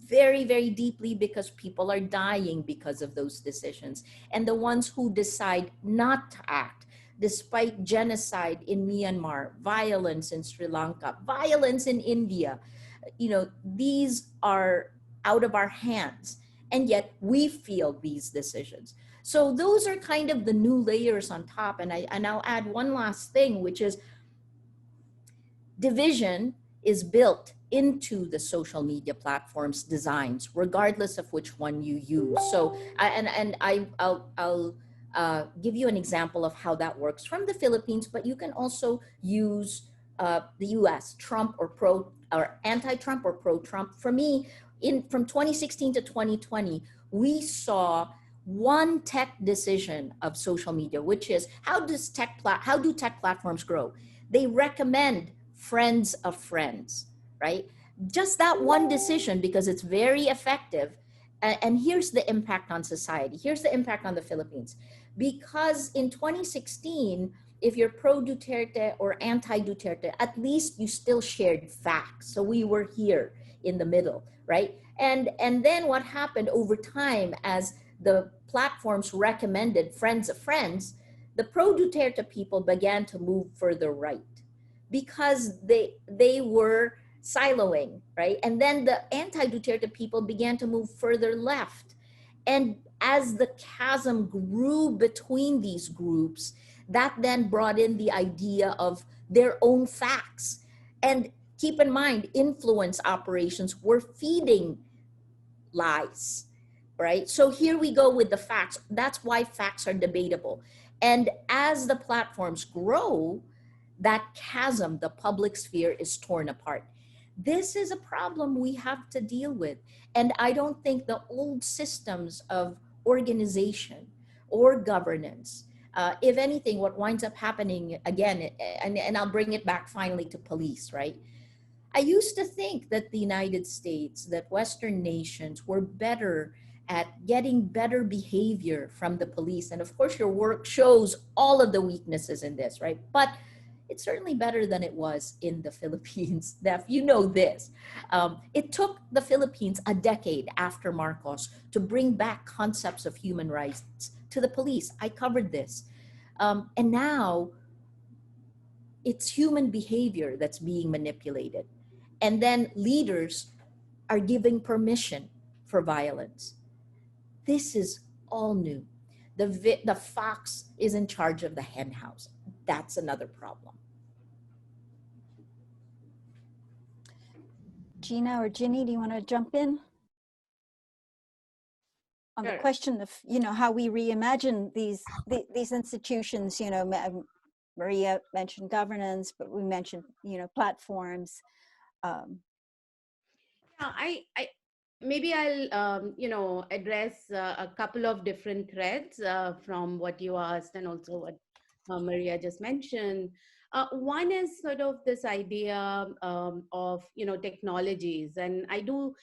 very, very deeply because people are dying because of those decisions, and the ones who decide not to act despite genocide in Myanmar, violence in Sri Lanka, violence in India, these are out of our hands, and yet we feel these decisions. So those are kind of the new layers on top. And I'll add one last thing, which is division is built into the social media platforms designs, regardless of which one you use. So, I'll give you an example of how that works from the Philippines, but you can also use the U.S. Trump or anti-Trump or pro-Trump. For me, from 2016 to 2020, we saw one tech decision of social media, which is how do tech platforms grow? They recommend friends of friends, right? Just that one decision, because it's very effective. And here's the impact on society. Here's the impact on the Philippines. Because in 2016, if you're pro-Duterte or anti-Duterte, at least you still shared facts. So we were here in the middle, right? And then what happened over time, as the platforms recommended friends of friends, the pro-Duterte people began to move further right because they were siloing, right? And then the anti-Duterte people began to move further left. And as the chasm grew between these groups, that then brought in the idea of their own facts. And keep in mind, influence operations were feeding lies, right? So here we go with the facts. That's why facts are debatable. And as the platforms grow, that chasm, the public sphere, is torn apart. This is a problem we have to deal with. And I don't think the old systems of organization or governance, if anything, what winds up happening again, and I'll bring it back finally to police, right? I used to think that the United States, that Western nations were better at getting better behavior from the police. And of course, your work shows all of the weaknesses in this, right? But it's certainly better than it was in the Philippines. Def, you know this. It took the Philippines a decade after Marcos to bring back concepts of human rights to the police. I covered this. And now it's human behavior that's being manipulated. And then leaders are giving permission for violence. This is all new. The fox is in charge of the hen house. That's another problem. Gina or Jinee, do you want to jump in on the Sure. question of, how we reimagine these institutions? Maria mentioned governance, but we mentioned, platforms. Yeah, I maybe I'll address a couple of different threads from what you asked and also what Maria just mentioned. One is sort of this idea of technologies, and I do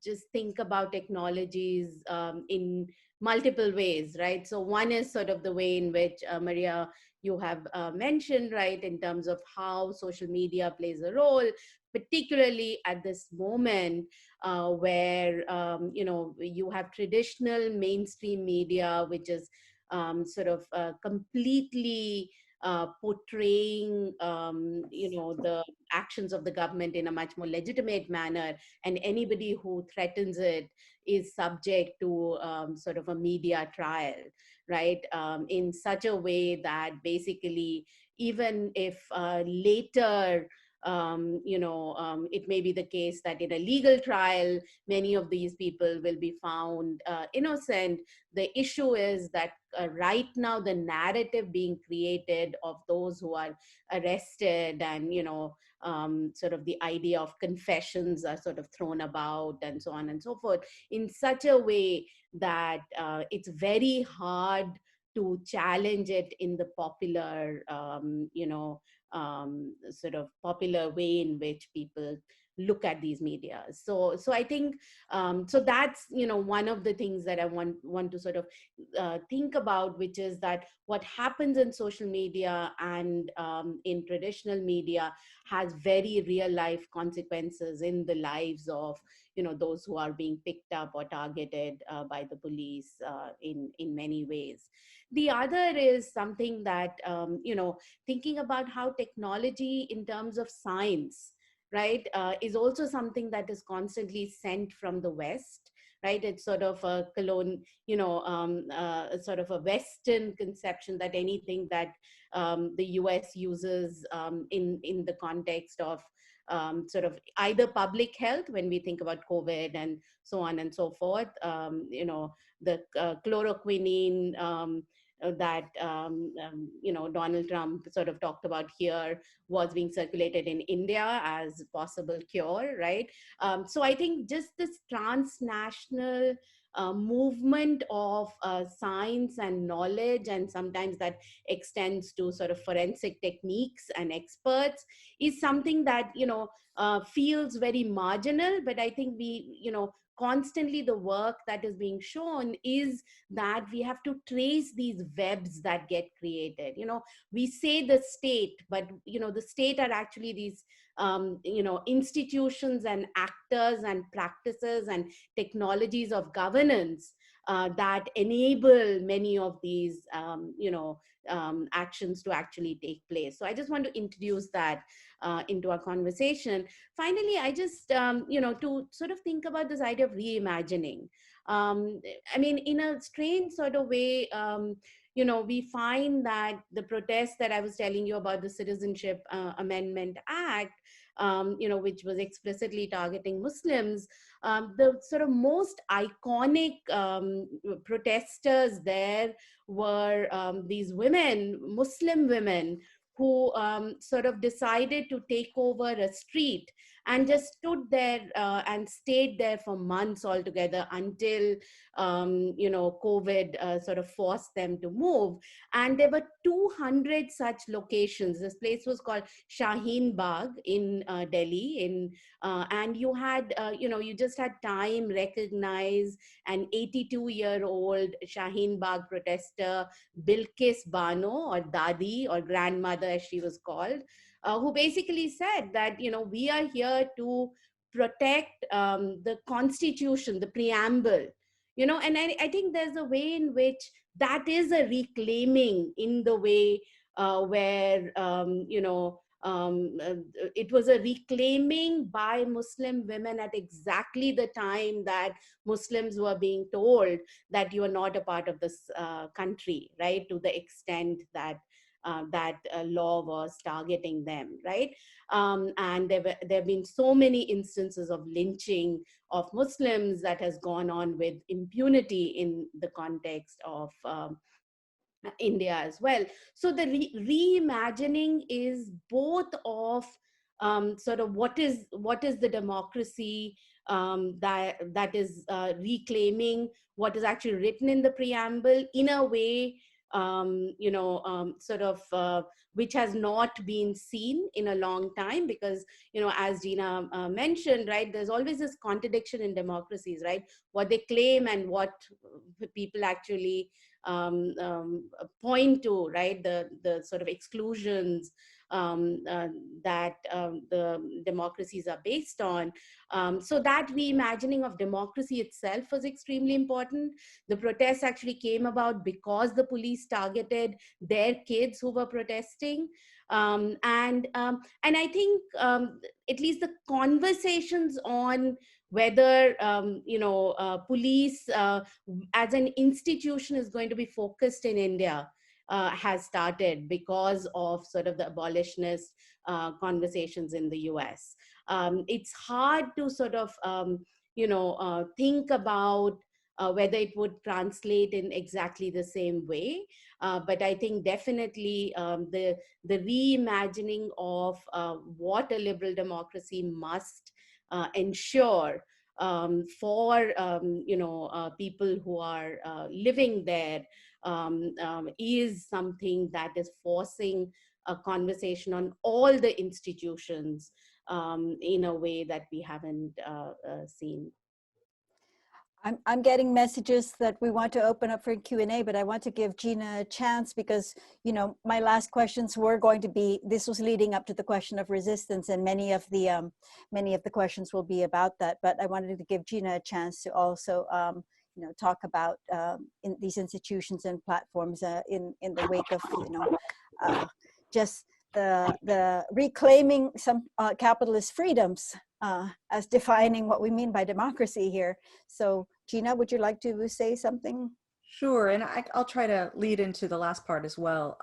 just think about technologies in multiple ways, right? So one is sort of the way in which Maria, you have mentioned, right, in terms of how social media plays a role, particularly at this moment where you have traditional mainstream media, which is sort of completely portraying the actions of the government in a much more legitimate manner, and anybody who threatens it is subject to sort of a media trial, right? In such a way that basically, even if later it may be the case that in a legal trial, many of these people will be found innocent. The issue is that right now, the narrative being created of those who are arrested and, sort of the idea of confessions are sort of thrown about and so on and so forth in such a way that it's very hard to challenge it in the popular, sort of popular way in which people look at these media. So I think, so that's, one of the things that I want to sort of think about, which is that what happens in social media and in traditional media has very real life consequences in the lives of, those who are being picked up or targeted by the police in many ways. The other is something that, thinking about how technology in terms of science, right, is also something that is constantly sent from the West, right? It's sort of a sort of a Western conception that anything that the US uses in the context of sort of either public health, when we think about COVID and so on and so forth, the chloroquine that Donald Trump sort of talked about here was being circulated in India as possible cure, right? So I think just this transnational movement of science and knowledge, and sometimes that extends to sort of forensic techniques and experts, is something that feels very marginal, but I think we constantly the work that is being shown is that we have to trace these webs that get created. We say the state, but the state are actually these institutions and actors and practices and technologies of governance that enable many of these actions to actually take place. So I just want to introduce that into our conversation. Finally, I just to sort of think about this idea of reimagining. In a strange sort of way, we find that the protests that I was telling you about, the Citizenship Amendment Act, which was explicitly targeting Muslims, the sort of most iconic protesters there were these women, Muslim women, who sort of decided to take over a street and just stood there and stayed there for months altogether until COVID sort of forced them to move. And there were 200 such locations. This place was called Shaheen Bagh in Delhi, and you had you just had time recognize an 82-year-old Shaheen Bagh protester, Bilkis Bano, or Dadi, or grandmother as she was called, who basically said that we are here to protect the Constitution, the preamble, and I think there's a way in which that is a reclaiming in the way where it was a reclaiming by Muslim women at exactly the time that Muslims were being told that you are not a part of this country, right? To the extent that that law was targeting them, right? And there have been so many instances of lynching of Muslims that has gone on with impunity in the context of India as well. So the reimagining is both of sort of what is the democracy that is reclaiming what is actually written in the preamble in a way which has not been seen in a long time, because as Gina mentioned, right, there's always this contradiction in democracies, right? What they claim and what people actually point to, right? The sort of exclusions that the democracies are based on. So that reimagining of democracy itself was extremely important. The protests actually came about because the police targeted their kids who were protesting. And I think at least the conversations on whether police as an institution is going to be focused in India has started because of sort of the abolitionist conversations in the US. It's hard to sort of think about whether it would translate in exactly the same way. But I think definitely the reimagining of what a liberal democracy must ensure for people who are living there is something that is forcing a conversation on all the institutions in a way that we haven't seen. I'm getting messages that we want to open up for Q&A, but I want to give Gina a chance because, my last questions were going to be, this was leading up to the question of resistance, and many of the questions will be about that. But I wanted to give Gina a chance to also, talk about in these institutions and platforms in the wake of, just the reclaiming some capitalist freedoms as defining what we mean by democracy here. So Gina, would you like to say something? Sure, and I'll try to lead into the last part as well.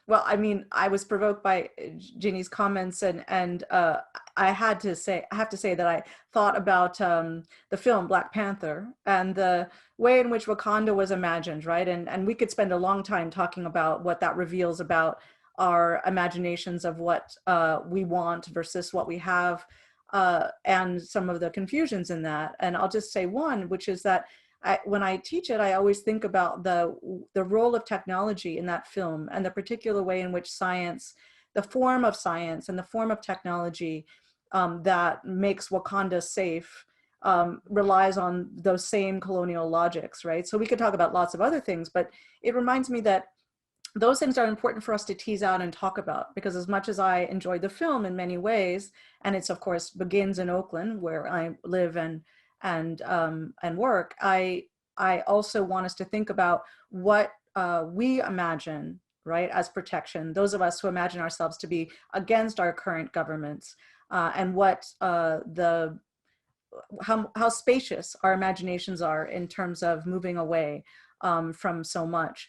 Well, I mean, I was provoked by Jinee's comments, and I have to say that I thought about the film Black Panther and the way in which Wakanda was imagined, right? And we could spend a long time talking about what that reveals about our imaginations of what we want versus what we have, and some of the confusions in that. And I'll just say one, which is that when I teach it, I always think about the role of technology in that film and the particular way in which science, the form of science and the form of technology that makes Wakanda safe relies on those same colonial logics, right? So we could talk about lots of other things, but it reminds me that those things are important for us to tease out and talk about, because as much as I enjoyed the film in many ways, and it's of course begins in Oakland where I live and work, I also want us to think about what we imagine, right, as protection, those of us who imagine ourselves to be against our current governments, and what how spacious our imaginations are in terms of moving away from so much.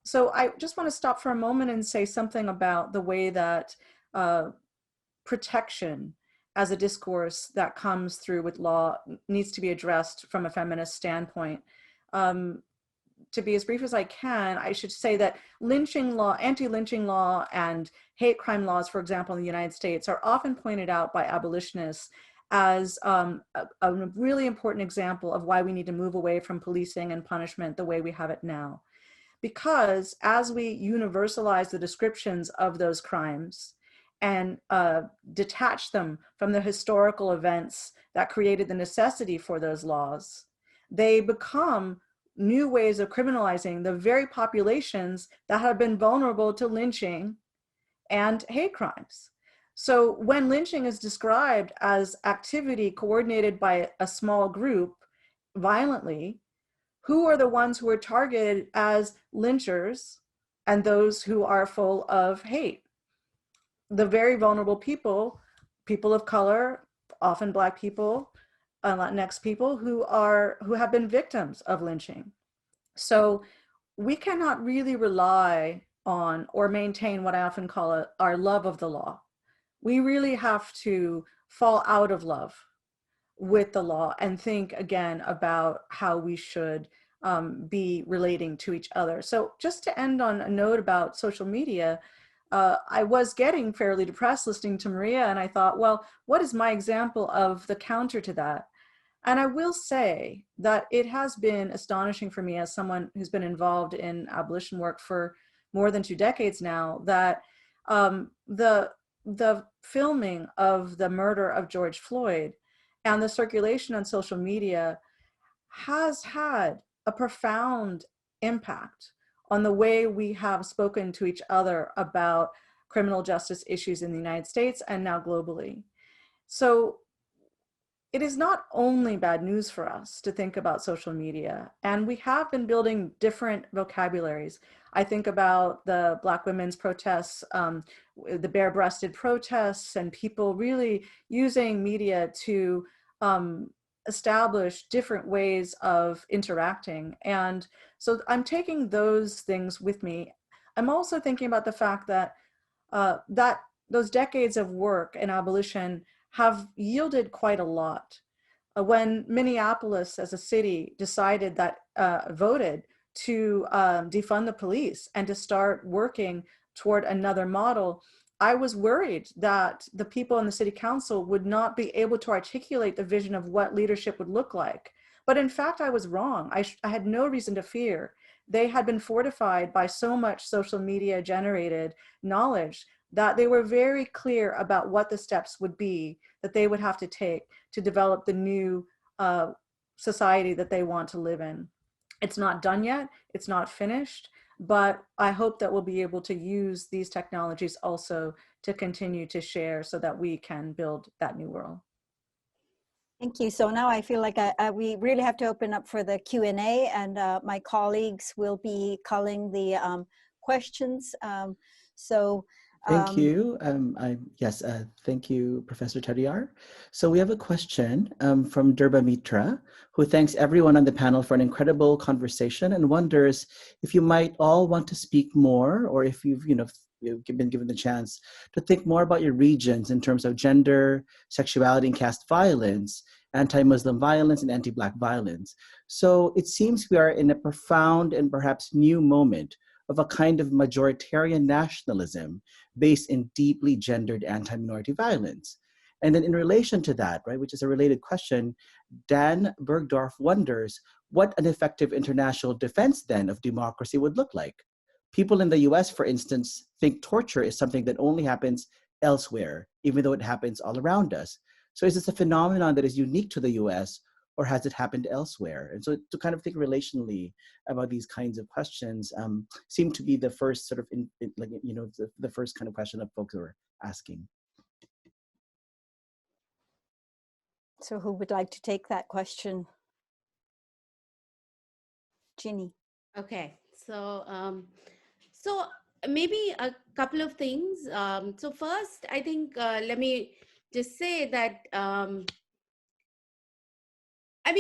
So I just want to stop for a moment and say something about the way that protection as a discourse that comes through with law needs to be addressed from a feminist standpoint. To be as brief as I can, I should say that lynching law, anti-lynching law, and hate crime laws, for example, in the United States, are often pointed out by abolitionists as a really important example of why we need to move away from policing and punishment the way we have it now. Because as we universalize the descriptions of those crimes and detach them from the historical events that created the necessity for those laws, they become new ways of criminalizing the very populations that have been vulnerable to lynching and hate crimes. So when lynching is described as activity coordinated by a small group violently, who are the ones who are targeted as lynchers and those who are full of hate? The very vulnerable people, people of color, often Black people, Latinx people who have been victims of lynching. So we cannot really rely on or maintain what I often call our love of the law. We really have to fall out of love with the law and think again about how we should be relating to each other. So just to end on a note about social media, I was getting fairly depressed listening to Maria, and I thought, well, what is my example of the counter to that? And I will say that it has been astonishing for me as someone who's been involved in abolition work for more than 2 decades now, that the filming of the murder of George Floyd and the circulation on social media has had a profound impact on the way we have spoken to each other about criminal justice issues in the United States and now globally. So it is not only bad news for us to think about social media, and we have been building different vocabularies. I think about the Black women's protests, the bare-breasted protests, and people really using media to establish different ways of interacting. And so I'm taking those things with me. I'm also thinking about the fact that those decades of work in abolition have yielded quite a lot. When Minneapolis as a city decided that, voted to defund the police and to start working toward another model, I was worried that the people in the city council would not be able to articulate the vision of what leadership would look like. But in fact, I was wrong. I had no reason to fear. They had been fortified by so much social media generated knowledge that they were very clear about what the steps would be that they would have to take to develop the new society that they want to live in. It's not done yet, it's not finished, but I hope that we'll be able to use these technologies also to continue to share so that we can build that new world. Thank you. So now I feel like we really have to open up for the Q&A, and my colleagues will be culling the questions. Thank you. Thank you, Professor Tadiar. So we have a question from Durba Mitra, who thanks everyone on the panel for an incredible conversation and wonders if you might all want to speak more, or if you've been given the chance to think more about your regions in terms of gender, sexuality, and caste violence, anti-Muslim violence, and anti-Black violence. So it seems we are in a profound and perhaps new moment of a kind of majoritarian nationalism based in deeply gendered anti-minority violence. And then in relation to that, right, which is a related question, Dan Bergdorf wonders what an effective international defense then of democracy would look like. People in the US, for instance, think torture is something that only happens elsewhere, even though it happens all around us. So is this a phenomenon that is unique to the US, or has it happened elsewhere? And so to kind of think relationally about these kinds of questions seem to be the first sort of, the first kind of question that folks are asking. So who would like to take that question? Jinee. Okay, so so maybe a couple of things. So first, I think let me just say that I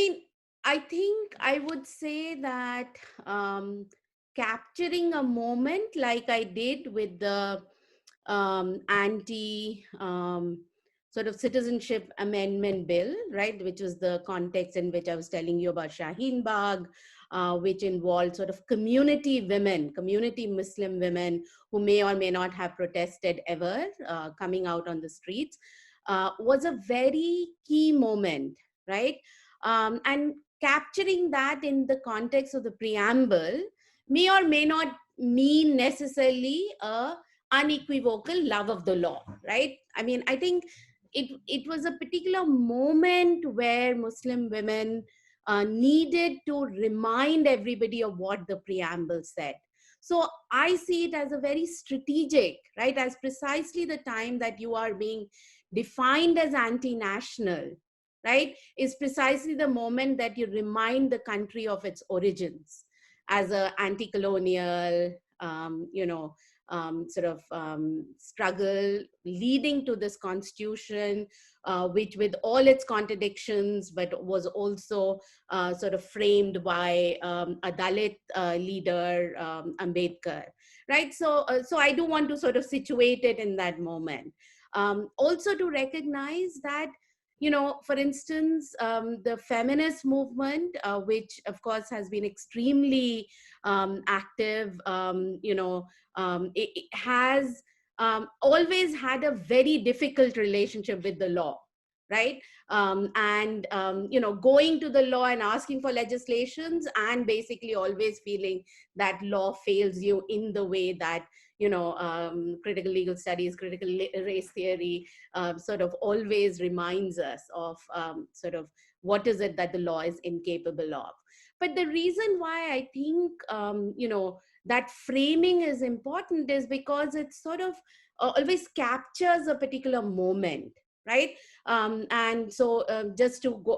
think I would say that capturing a moment like I did with the anti sort of citizenship amendment bill, right, which was the context in which I was telling you about Shaheen Bagh, which involved sort of community women, community Muslim women who may or may not have protested ever, coming out on the streets, was a very key moment, right? And capturing that in the context of the preamble may or may not mean necessarily a unequivocal love of the law, right? I mean, I think it was a particular moment where Muslim women needed to remind everybody of what the preamble said. So I see it as a very strategic, right, as precisely the time that you are being defined as anti-national, right, is precisely the moment that you remind the country of its origins as a anti-colonial, struggle leading to this constitution, which with all its contradictions, but was also sort of framed by a Dalit leader, Ambedkar, right? So I do want to sort of situate it in that moment. Also to recognize that, for instance, the feminist movement, which of course has been extremely active, it has always had a very difficult relationship with the law, right? Going to the law and asking for legislations and basically always feeling that law fails you in the way that, critical legal studies, critical race theory sort of always reminds us of sort of what is it that the law is incapable of. But the reason why I think, that framing is important is because it sort of always captures a particular moment, right? And so just to go,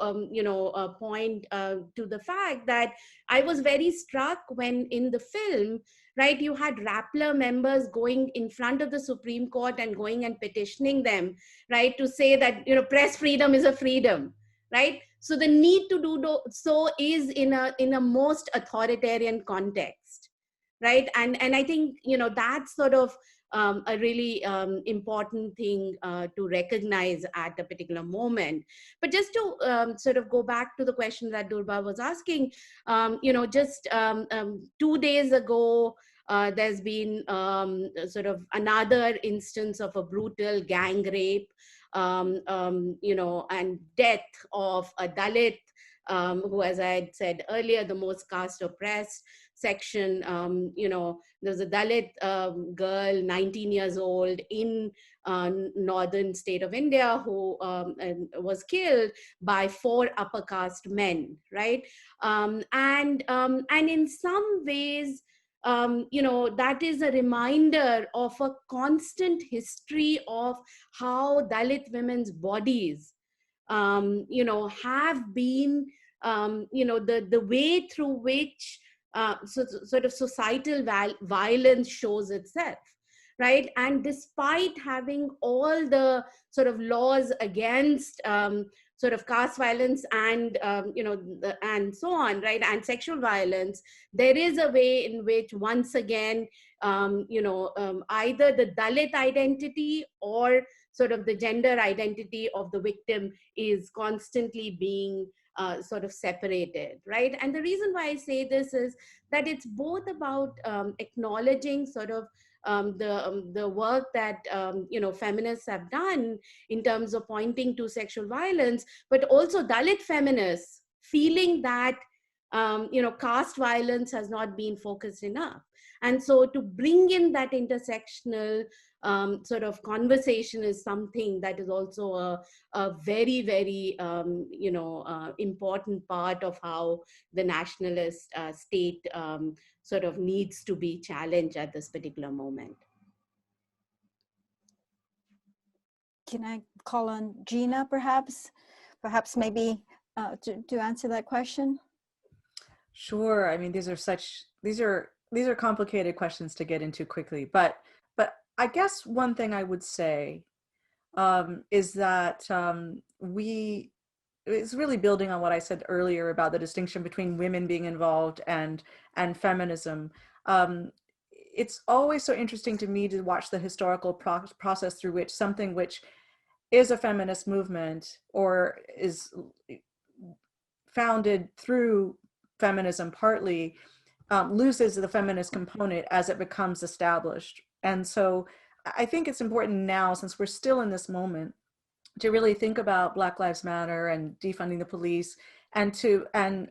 point to the fact that I was very struck when in the film, right, you had Rappler members going in front of the Supreme Court and going and petitioning them, right, to say that, press freedom is a freedom, right? So the need to do so is in a most authoritarian context, right? And I think, that's sort of a really important thing to recognize at a particular moment. But just to sort of go back to the question that Durba was asking, just 2 days ago, there's been sort of another instance of a brutal gang rape, and death of a Dalit, who, as I had said earlier, the most caste oppressed section. There's a Dalit girl, 19 years old, in northern state of India, who was killed by 4 upper caste men, right? And in some ways, that is a reminder of a constant history of how Dalit women's bodies, have been, the way through which sort of societal violence shows itself, right? And despite having all the sort of laws against sort of caste violence and, and so on, right, and sexual violence, there is a way in which, once again, either the Dalit identity or sort of the gender identity of the victim is constantly being sort of separated, right? And the reason why I say this is that it's both about acknowledging sort of the work that feminists have done in terms of pointing to sexual violence, but also Dalit feminists feeling that caste violence has not been focused enough. And so to bring in that intersectional sort of conversation is something that is also a very, very, important part of how the nationalist state sort of needs to be challenged at this particular moment. Can I call on Gina, perhaps? Perhaps maybe to answer that question? Sure. I mean, these are complicated questions to get into quickly, but I guess one thing I would say is that it's really building on what I said earlier about the distinction between women being involved and feminism. It's always so interesting to me to watch the historical process through which something which is a feminist movement or is founded through feminism partly loses the feminist component as it becomes established. And so I think it's important now, since we're still in this moment, to really think about Black Lives Matter and defunding the police, and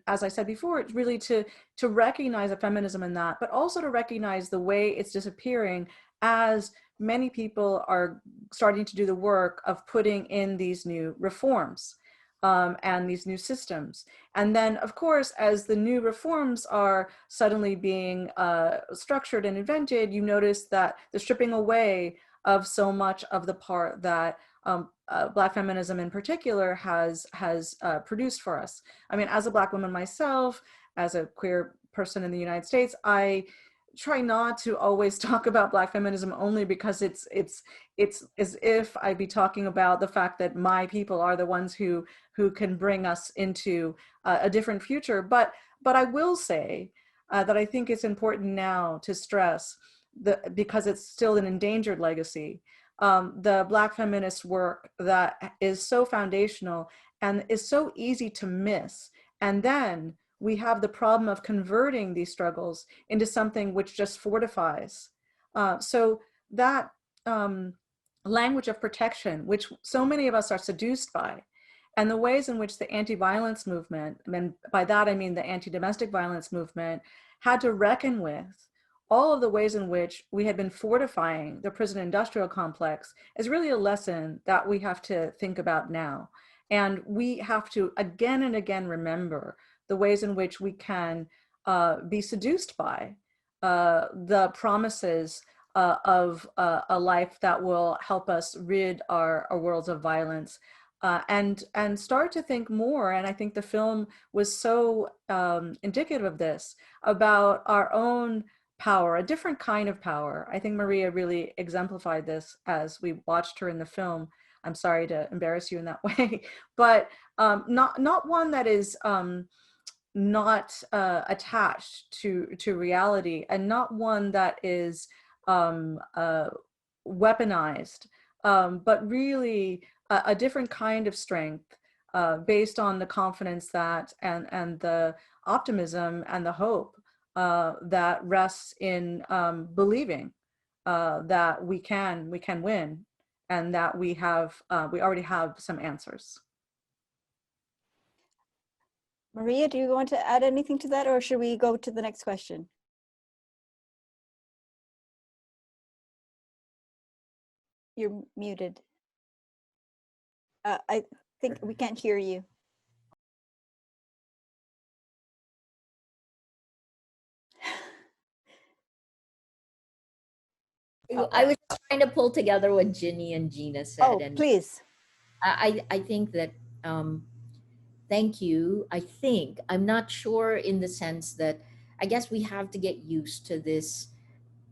as I said before, it's really to recognize a feminism in that, but also to recognize the way it's disappearing as many people are starting to do the work of putting in these new reforms and these new systems. And then, of course, as the new reforms are suddenly being structured and invented, you notice that the stripping away of so much of the part that Black feminism in particular has produced for us. I mean, as a Black woman myself, as a queer person in the United States, I try not to always talk about Black feminism only because it's as if I'd be talking about the fact that my people are the ones who can bring us into a different future. But I will say that I think it's important now to stress because it's still an endangered legacy, the Black feminist work that is so foundational and is so easy to miss. And then we have the problem of converting these struggles into something which just fortifies. So that language of protection, which so many of us are seduced by, and the ways in which the anti-violence movement, and by that I mean the anti-domestic violence movement, had to reckon with all of the ways in which we had been fortifying the prison industrial complex, is really a lesson that we have to think about now. And we have to again and again remember the ways in which we can be seduced by the promises of a life that will help us rid our worlds of violence, and start to think more. And I think the film was so indicative of this, about our own power, a different kind of power. I think Maria really exemplified this as we watched her in the film. I'm sorry to embarrass you in that way, but not one that is not attached to reality, and not one that is weaponized, but really a different kind of strength based on the confidence that and the optimism and the hope that rests in believing that we can win, and that we already have some answers. Maria, do you want to add anything to that, or should we go to the next question? You're muted. I think we can't hear you. I was trying to pull together what Jinee and Gina said. Oh, and please. I think that, thank you. I'm not sure in the sense that I guess we have to get used to this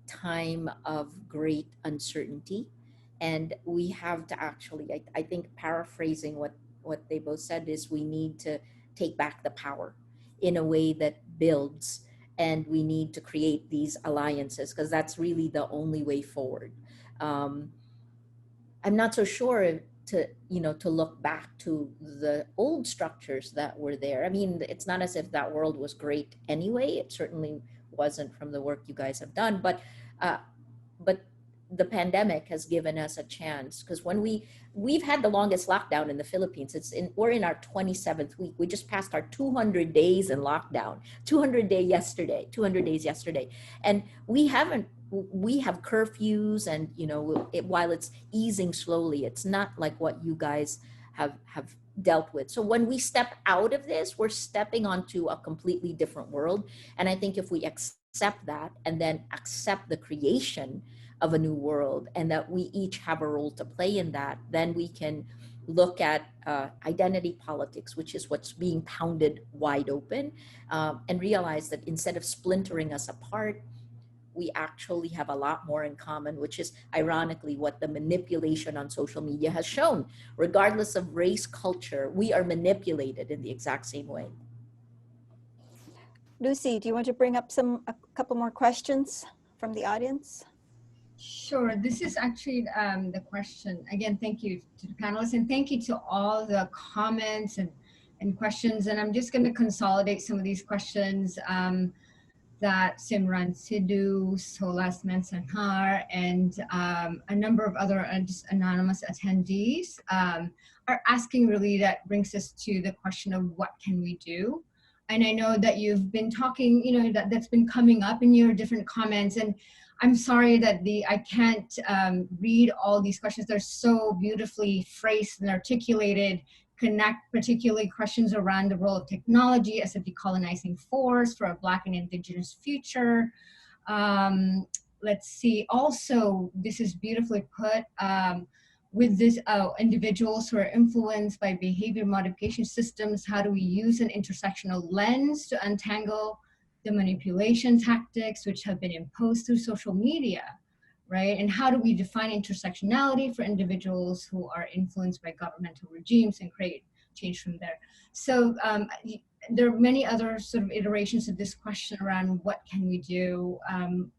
time of great uncertainty. And we have to actually, I think paraphrasing what they both said, is we need to take back the power in a way that builds, and we need to create these alliances, because that's really the only way forward. I'm not so sure to look back to the old structures that were there. I mean, it's not as if that world was great anyway. It certainly wasn't from the work you guys have done, but the pandemic has given us a chance, because when we've had the longest lockdown in the Philippines. We're in our 27th week. We just passed our 200 days in lockdown, 200 days yesterday. And we haven't we have curfews and, you know, while it's easing slowly, it's not like what you guys have dealt with. So when we step out of this, we're stepping onto a completely different world. And I think if we accept that and then accept the creation of a new world and that we each have a role to play in that, then we can look at identity politics, which is what's being pounded wide open, and realize that instead of splintering us apart, we actually have a lot more in common, which is ironically what the manipulation on social media has shown. Regardless of race, culture, we are manipulated in the exact same way. Lucy, do you want to bring up a couple more questions from the audience? Sure. This is actually the question. Again, thank you to the panelists and thank you to all the comments and questions. And I'm just going to consolidate some of these questions that Simran Sidhu, Solas Mansanhar, and a number of other just anonymous attendees are asking. Really, that brings us to the question of what can we do? And I know that you've been talking, you know, that's been coming up in your different comments. And I'm sorry that I can't read all these questions. They're so beautifully phrased and articulated, connect particularly questions around the role of technology as a decolonizing force for a Black and Indigenous future. Let's see, also, this is beautifully put, with this individuals who are influenced by behavior modification systems, how do we use an intersectional lens to untangle the manipulation tactics which have been imposed through social media, right? And how do we define intersectionality for individuals who are influenced by governmental regimes and create change from there? So there are many other sort of iterations of this question around what can we do,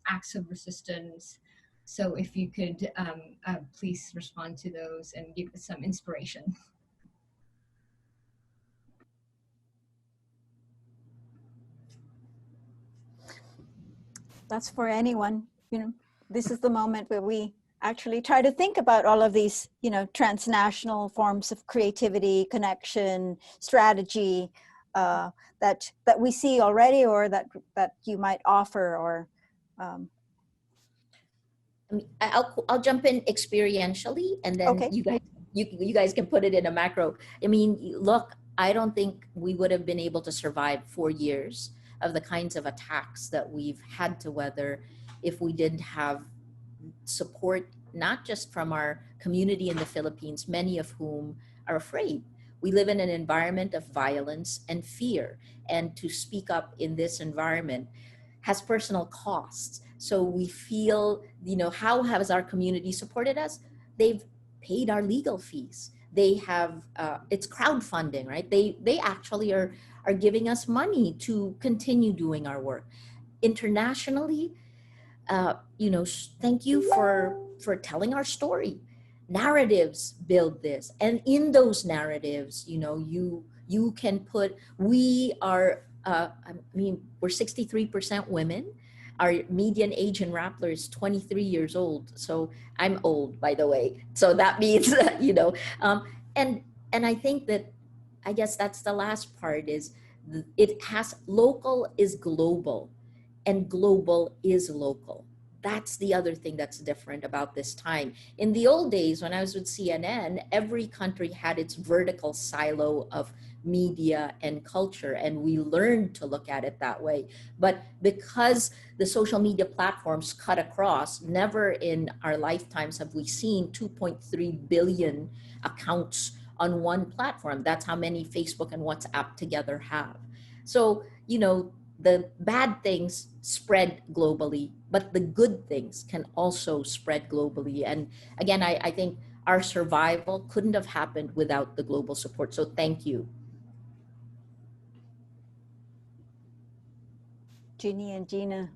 acts of resistance. So if you could please respond to those and give us some inspiration. That's for anyone. You know, this is the moment where we actually try to think about all of these, you know, transnational forms of creativity, connection, strategy that we see already, or that you might offer, or. I'll jump in experientially, and then Okay. you guys can put it in a macro. I mean, look, I don't think we would have been able to survive 4 years of the kinds of attacks that we've had to weather if we didn't have support, not just from our community in the Philippines, many of whom are afraid. We live in an environment of violence and fear, and to speak up in this environment has personal costs. So we feel, you know, how has our community supported us? They've paid our legal fees. They have, it's crowdfunding, right? They actually are giving us money to continue doing our work. Internationally, you know, thank you for telling our story. Narratives build this. And in those narratives, you know, you can put, we are, I mean, we're 63% women. Our median age in Rappler is 23 years old. So I'm old, by the way. So that means, you know, and I think that, I guess that's the last part, is it has, local is global and global is local. That's the other thing that's different about this time. In the old days, when I was with CNN, every country had its vertical silo of media and culture, and we learned to look at it that way. But because the social media platforms cut across, never in our lifetimes have we seen 2.3 billion accounts on one platform. That's how many Facebook and WhatsApp together have. So, you know, the bad things spread globally, but the good things can also spread globally. And again, I think our survival couldn't have happened without the global support. So thank you. Jinee and Gina.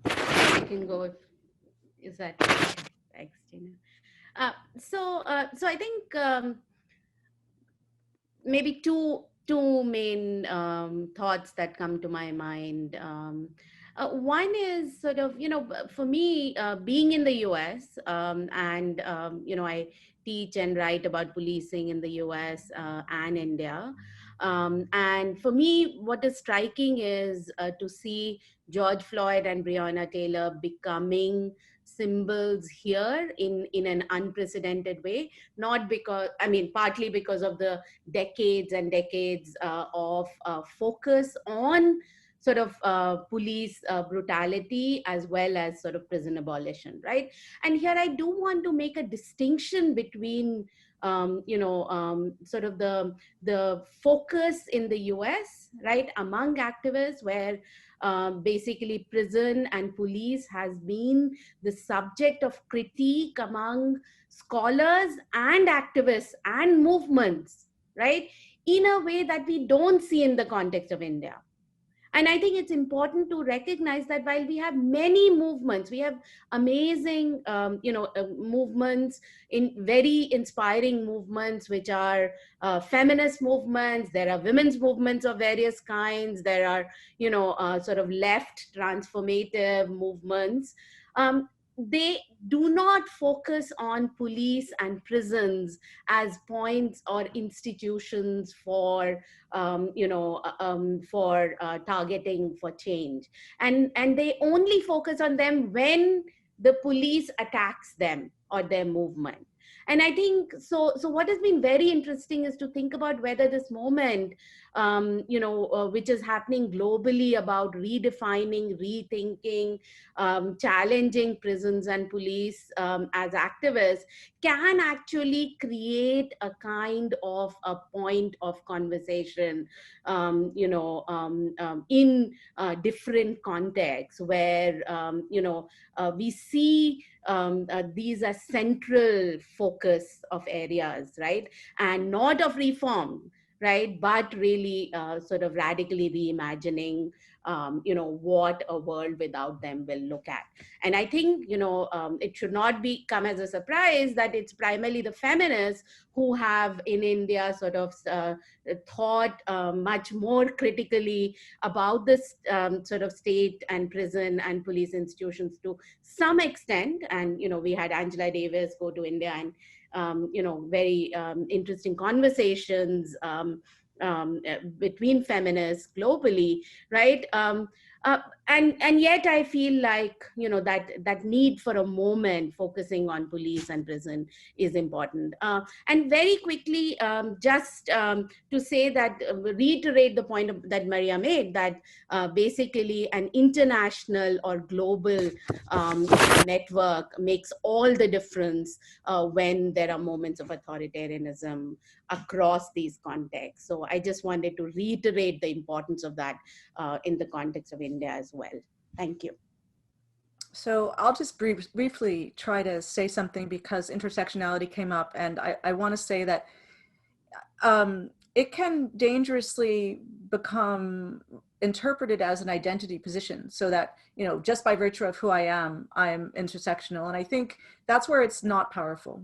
I can go if, is that, thanks, Gina. So I think maybe two main thoughts that come to my mind. One is sort of, you know, for me, being in the US, and, you know, I teach and write about policing in the US and India. And for me, what is striking is to see George Floyd and Breonna Taylor becoming symbols here in an unprecedented way, not because, I mean, partly because of the decades and decades of focus on sort of police brutality as well as sort of prison abolition, right? And here I do want to make a distinction between sort of the focus in the US, right, among activists, where basically prison and police has been the subject of critique among scholars and activists and movements, right, in a way that we don't see in the context of India. And I think it's important to recognize that while we have many movements, we have amazing, movements, in very inspiring movements, which are feminist movements. There are women's movements of various kinds. There are, sort of left transformative movements. They do not focus on police and prisons as points or institutions for targeting for change, and they only focus on them when the police attacks them or their movement. And I think so what has been very interesting is to think about whether this moment, which is happening globally about redefining, rethinking, challenging prisons and police as activists, can actually create a kind of a point of conversation, in different contexts where, we see these as central focus of areas, right? And not of reform, right? But really sort of radically reimagining, what a world without them will look at. And I think, it should not come as a surprise that it's primarily the feminists who have in India sort of thought much more critically about this sort of state and prison and police institutions to some extent. And, we had Angela Davis go to India and, very interesting conversations between feminists globally, right? And yet I feel like, that need for a moment focusing on police and prison is important. And very quickly, just to say that, reiterate the point that Maria made, that basically an international or global network makes all the difference when there are moments of authoritarianism across these contexts. So I just wanted to reiterate the importance of that in the context of India as well. Thank you. So I'll just briefly try to say something because intersectionality came up, and I want to say that it can dangerously become interpreted as an identity position, so that, just by virtue of who I am intersectional. And I think that's where it's not powerful.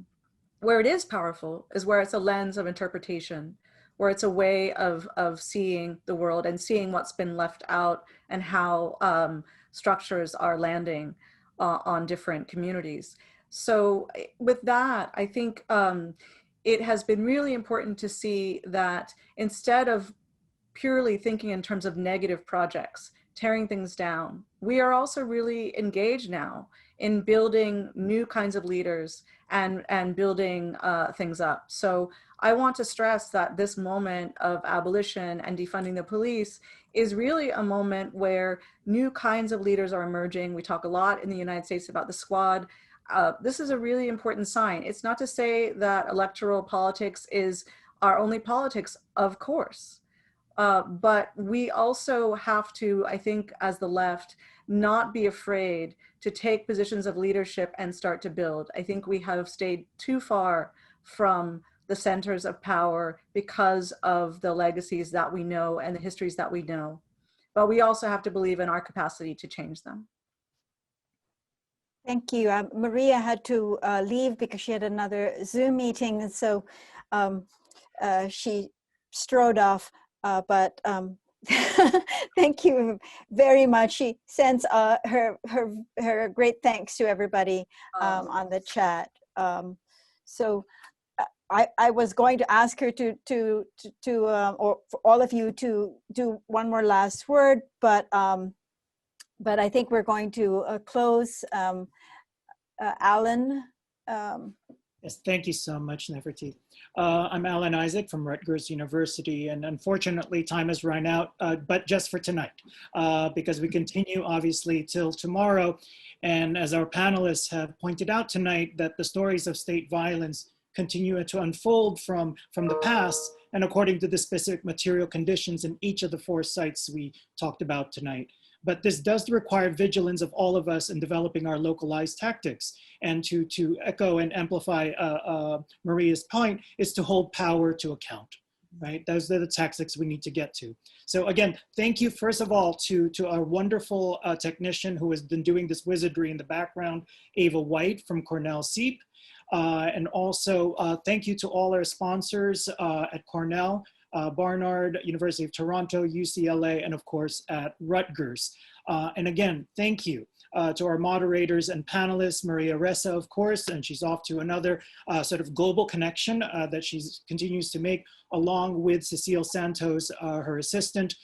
Where it is powerful is where it's a lens of interpretation, where it's a way of seeing the world and seeing what's been left out and how structures are landing on different communities. So with that, I think it has been really important to see that instead of purely thinking in terms of negative projects, tearing things down, we are also really engaged now in building new kinds of leaders and building things up. So I want to stress that this moment of abolition and defunding the police is really a moment where new kinds of leaders are emerging. We talk a lot in the United States about the squad. This is a really important sign. It's not to say that electoral politics is our only politics, of course. But we also have to, I think, as the left, not be afraid to take positions of leadership and start to build. I think we have stayed too far from the centers of power because of the legacies that we know and the histories that we know. But we also have to believe in our capacity to change them. Thank you. Maria had to leave because she had another Zoom meeting, and so she strode off. But thank you very much. She sends her great thanks to everybody on the chat. So I was going to ask her or for all of you to do one more last word, but I think we're going to close. Alan. Yes, thank you so much, Neferti. I'm Alan Isaac from Rutgers University, and unfortunately time has run out, but just for tonight, because we continue obviously till tomorrow. And as our panelists have pointed out tonight, that the stories of state violence continue to unfold from the past and according to the specific material conditions in each of the 4 sites we talked about tonight. But this does require vigilance of all of us in developing our localized tactics. And to echo and amplify Maria's point is to hold power to account, right? Those are the tactics we need to get to. So again, thank you first of all to our wonderful technician who has been doing this wizardry in the background, Ava White from Cornell SEEP. And also thank you to all our sponsors at Cornell, Barnard, University of Toronto, UCLA, and of course at Rutgers. And again, thank you to our moderators and panelists, Angelita Ressa, of course, and she's off to another sort of global connection that she continues to make, along with Cecile Santos, her assistant,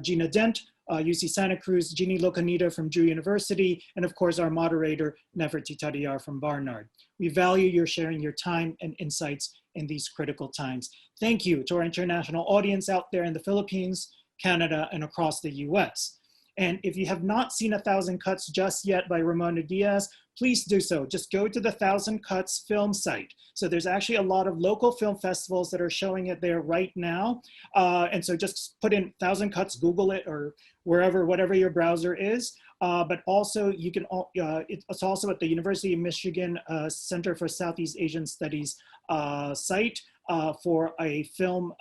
Gina Dent, UC Santa Cruz, Jinee Lokaneeta from Chuh University, and of course our moderator, Neferti Tadiar from Barnard. We value your sharing your time and insights in these critical times. Thank you to our international audience out there in the Philippines, Canada, and across the US. And if you have not seen 1,000 Cuts just yet by Ramona Diaz, please do so. Just go to the 1,000 Cuts film site. So there's actually a lot of local film festivals that are showing it there right now. And so just put in 1,000 Cuts, Google it, or wherever, whatever your browser is. But also you can, it's also at the University of Michigan Center for Southeast Asian Studies site for a film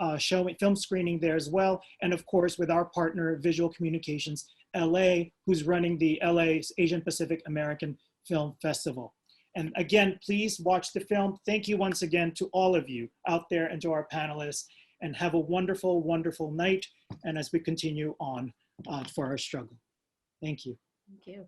film screening there as well. And of course, with our partner, Visual Communications LA, who's running the LA Asian Pacific American Film Festival. And again, please watch the film. Thank you once again to all of you out there and to our panelists, and have a wonderful, wonderful night. And as we continue on for our struggle. Thank you. Thank you.